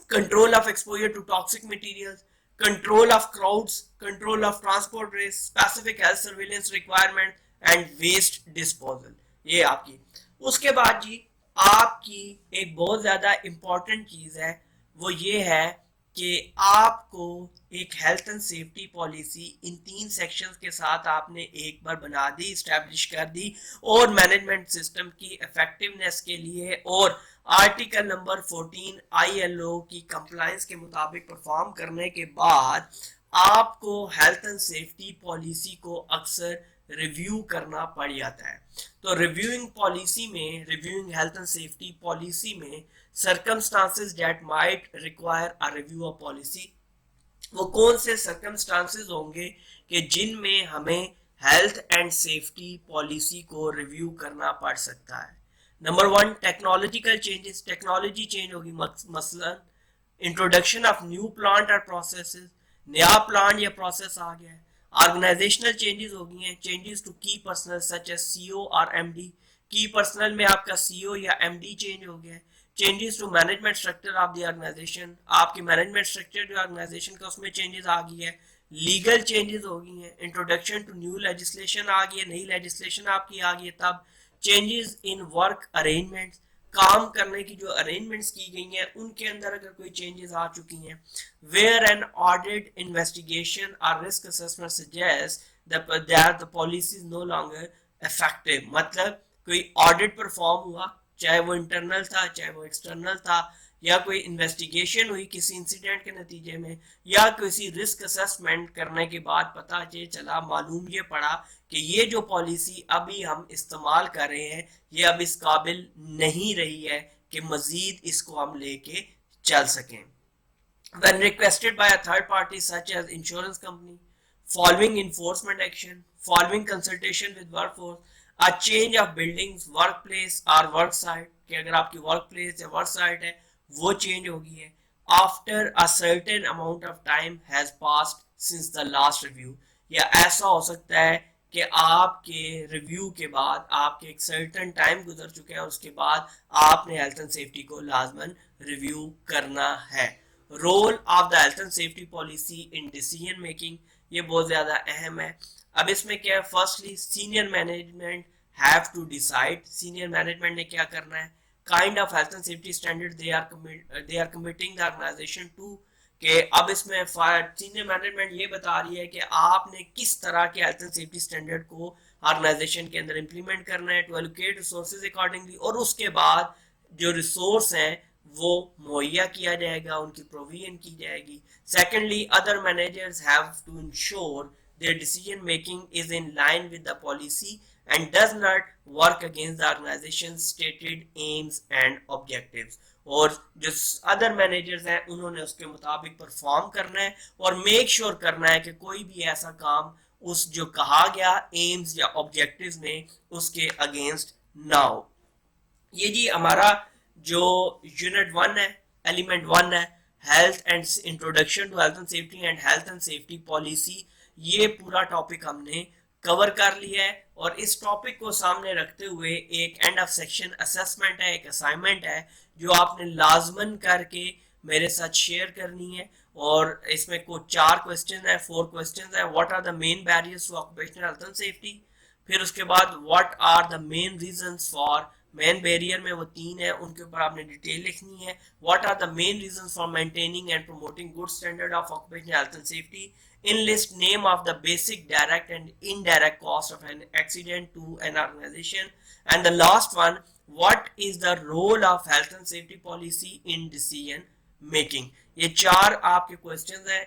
control of exposure to toxic materials, control of crowds, control of transport risk, specific health surveillance requirement and waste disposal। ये आपकी। उसके बाद जी आपकी एक बहुत ज्यादा इंपॉर्टेंट चीज है, वो ये है कि आपको एक health and safety policy in 3 sections के साथ आपने एक बार बना दी, स्टैब्लिश कर दी, और मैनेजमेंट सिस्टम की इफेक्टिवनेस के लिए और आर्टिकल नंबर 14 ILO की कंप्लायंस के मुताबिक परफॉर्म करने के बाद आपको हेल्थ एंड सेफ्टी पॉलिसी को अक्सर रिव्यू करना पड़ जाता है। तो reviewing health and safety policy में circumstances that might require a review of policy, वो कौन से circumstances होंगे कि जिनमें हमें हेल्थ एंड सेफ्टी पॉलिसी को रिव्यू करना पड़ सकता है। Number 1, technological changes, technology change होगी, मसलन इंट्रोडक्शन ऑफ न्यू प्लांट और प्रोसेसेस, नया प्लांट या प्रोसेस आ गया है। ऑर्गेनाइजेशनल चेंजेस हो गई हैं, changes to key personnel such as CEO और MD, की पर्सनल में आपका CEO या MD चेंज हो गया है। Changes to management structure of the organization, आपकी मैनेजमेंट स्ट्रक्चर जो ऑर्गेनाइजेशन का उसमें चेंजेस आ गई है। लीगल चेंजेस हो गई हैं, इंट्रोडक्शन टू न्यू लेजिस्लेशन आ गई है, नई लेजिस्लेशन आपकी आ गई है। तब चेंजेस इन वर्क अरेंजमेंट्स, काम करने की जो अरेंजमेंट्स की गई हैं उनके अंदर अगर कोई चेंजेस आ चुकी हैं। वेयर एन ऑडिट, इन्वेस्टिगेशन और risk assessment suggest that the policy is no longer effective, मतलब कोई ऑडिट परफॉर्म हुआ, चाहे वो इंटरनल था चाहे वो एक्सटर्नल था, या कोई इन्वेस्टिगेशन हुई किसी इंसिडेंट के नतीजे में, या किसी रिस्क असेसमेंट करने के बाद पता ये चला, मालूम ये पड़ा कि ये जो पॉलिसी अभी हम इस्तेमाल कर रहे हैं ये अब इस काबिल नहीं रही है कि मजीद इसको हम लेके चल सकें। When requested by a third party such as insurance company, following enforcement action, following consultation with workforce, a change of buildings, workplace or work site, कि अगर आपकी workplace या work site है वो change हो गई है, after a certain amount of time has passed since the last review, या ऐसा हो सकता है कि आपके रिव्यू के बाद आपके एक सर्टन टाइम गुजर चुके हैं और उसके बाद आपने हेल्थ एंड सेफ्टी को लाजमन रिव्यू करना है। Role of the health and safety policy in decision making, ये बहुत ज्यादा अहम है। अब इसमें क्या है, firstly senior management have to decide, senior management ने क्या करना है, kind of health and safety standard they are committing the organization to, कि अब इसमें सीनियर मैनेजमेंट ये बता रही है कि आपने किस तरह के हेल्थ एंड सेफ्टी स्टैंडर्ड को ऑर्गेनाइजेशन के अंदर इंप्लीमेंट करना है, टू एलोकेट रिसोर्सेज अकॉर्डिंगली, और उसके बाद जो रिसोर्स हैं वो मुहैया किया जाएगा, उनकी प्रोविजन की जाएगी। Secondly, other managers have to ensure their decision making is in line with the policy and does not work against the organization's stated aims and objectives, और जो अदर मैनेजर्स हैं उन्होंने उसके मुताबिक परफॉर्म करना है और मेक श्योर करना है कि कोई भी ऐसा काम उस जो कहा गया एम्स या ऑब्जेक्टिव्स में उसके अगेंस्ट ना हो। ये जी हमारा जो यूनिट 1 है, एलिमेंट 1 है, health and introduction to health and safety and health and safety policy, ये पूरा टॉपिक हमने कवर कर लिया है। और इस टॉपिक को सामने रखते हुए एक एंड ऑफ सेक्शन असेसमेंट है, एक असाइनमेंट है जो आपने लाजमन करके मेरे साथ शेयर करनी है। और इसमें कुछ 4 क्वेश्चन है, 4 क्वेश्चन है। What are the main barriers to occupational health and safety, फिर उसके बाद what are the main reasons for, main barrier में वो 3 है, उनके ऊपर आपने डिटेल लिखनी है। What are the main reasons for maintaining and promoting good standard of occupational health and safety, enlist name of the basic direct and indirect cost of an accident to an organization, and the last one, what is the role of health and safety policy in decision making। ये 4 आपके questions हैं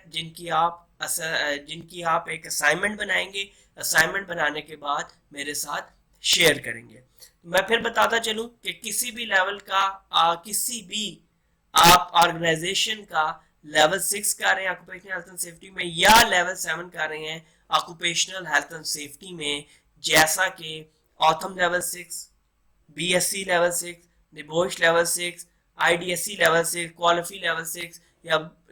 जिनकी आप एक assignment बनाएंगे। Assignment बनाने के बाद मेरे साथ शेयर करेंगे। मैं फिर बताता चलूं कि किसी भी लेवल का किसी भी आप ऑर्गेनाइजेशन का लेवल 6 कर रहे हैं ऑक्यूपेशनल हेल्थ एंड सेफ्टी में या लेवल 7 कर रहे हैं ऑक्यूपेशनल हेल्थ एंड सेफ्टी में, जैसा कि OTHM level 6, BSc level 6, NEBOSH level 6, IDSC level 6, Qualifi level 6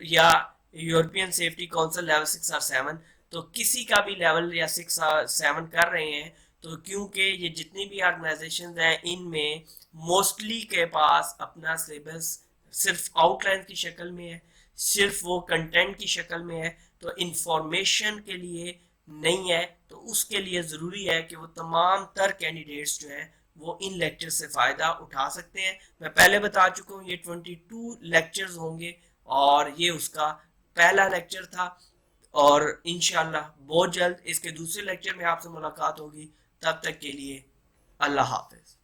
या यूरोपियन सेफ्टी काउंसिल लेवल 6 और 7, तो किसी का भी लेवल या 6 और 7 कर रहे हैं तो क्योंकि ये जितनी भी ऑर्गेनाइजेशन हैं इनमें मोस्टली के पास अपना सिलेबस सिर्फ आउटलाइन की शक्ल में है, सिर्फ वो कंटेंट की शक्ल में है, तो इंफॉर्मेशन के लिए नहीं है, तो उसके लिए ज़रूरी है कि वो तमाम तर कैंडिडेट्स जो हैं वो इन लेक्चर से फ़ायदा उठा सकते हैं। मैं पहले बता चुका हूँ ये 22 लेक्चर्स होंगे और ये उसका पहला लेक्चर था, और इंशाल्लाह बहुत जल्द इसके दूसरे लेक्चर में आपसे मुलाकात होगी। तब तक के लिए अल्लाह हाफिज।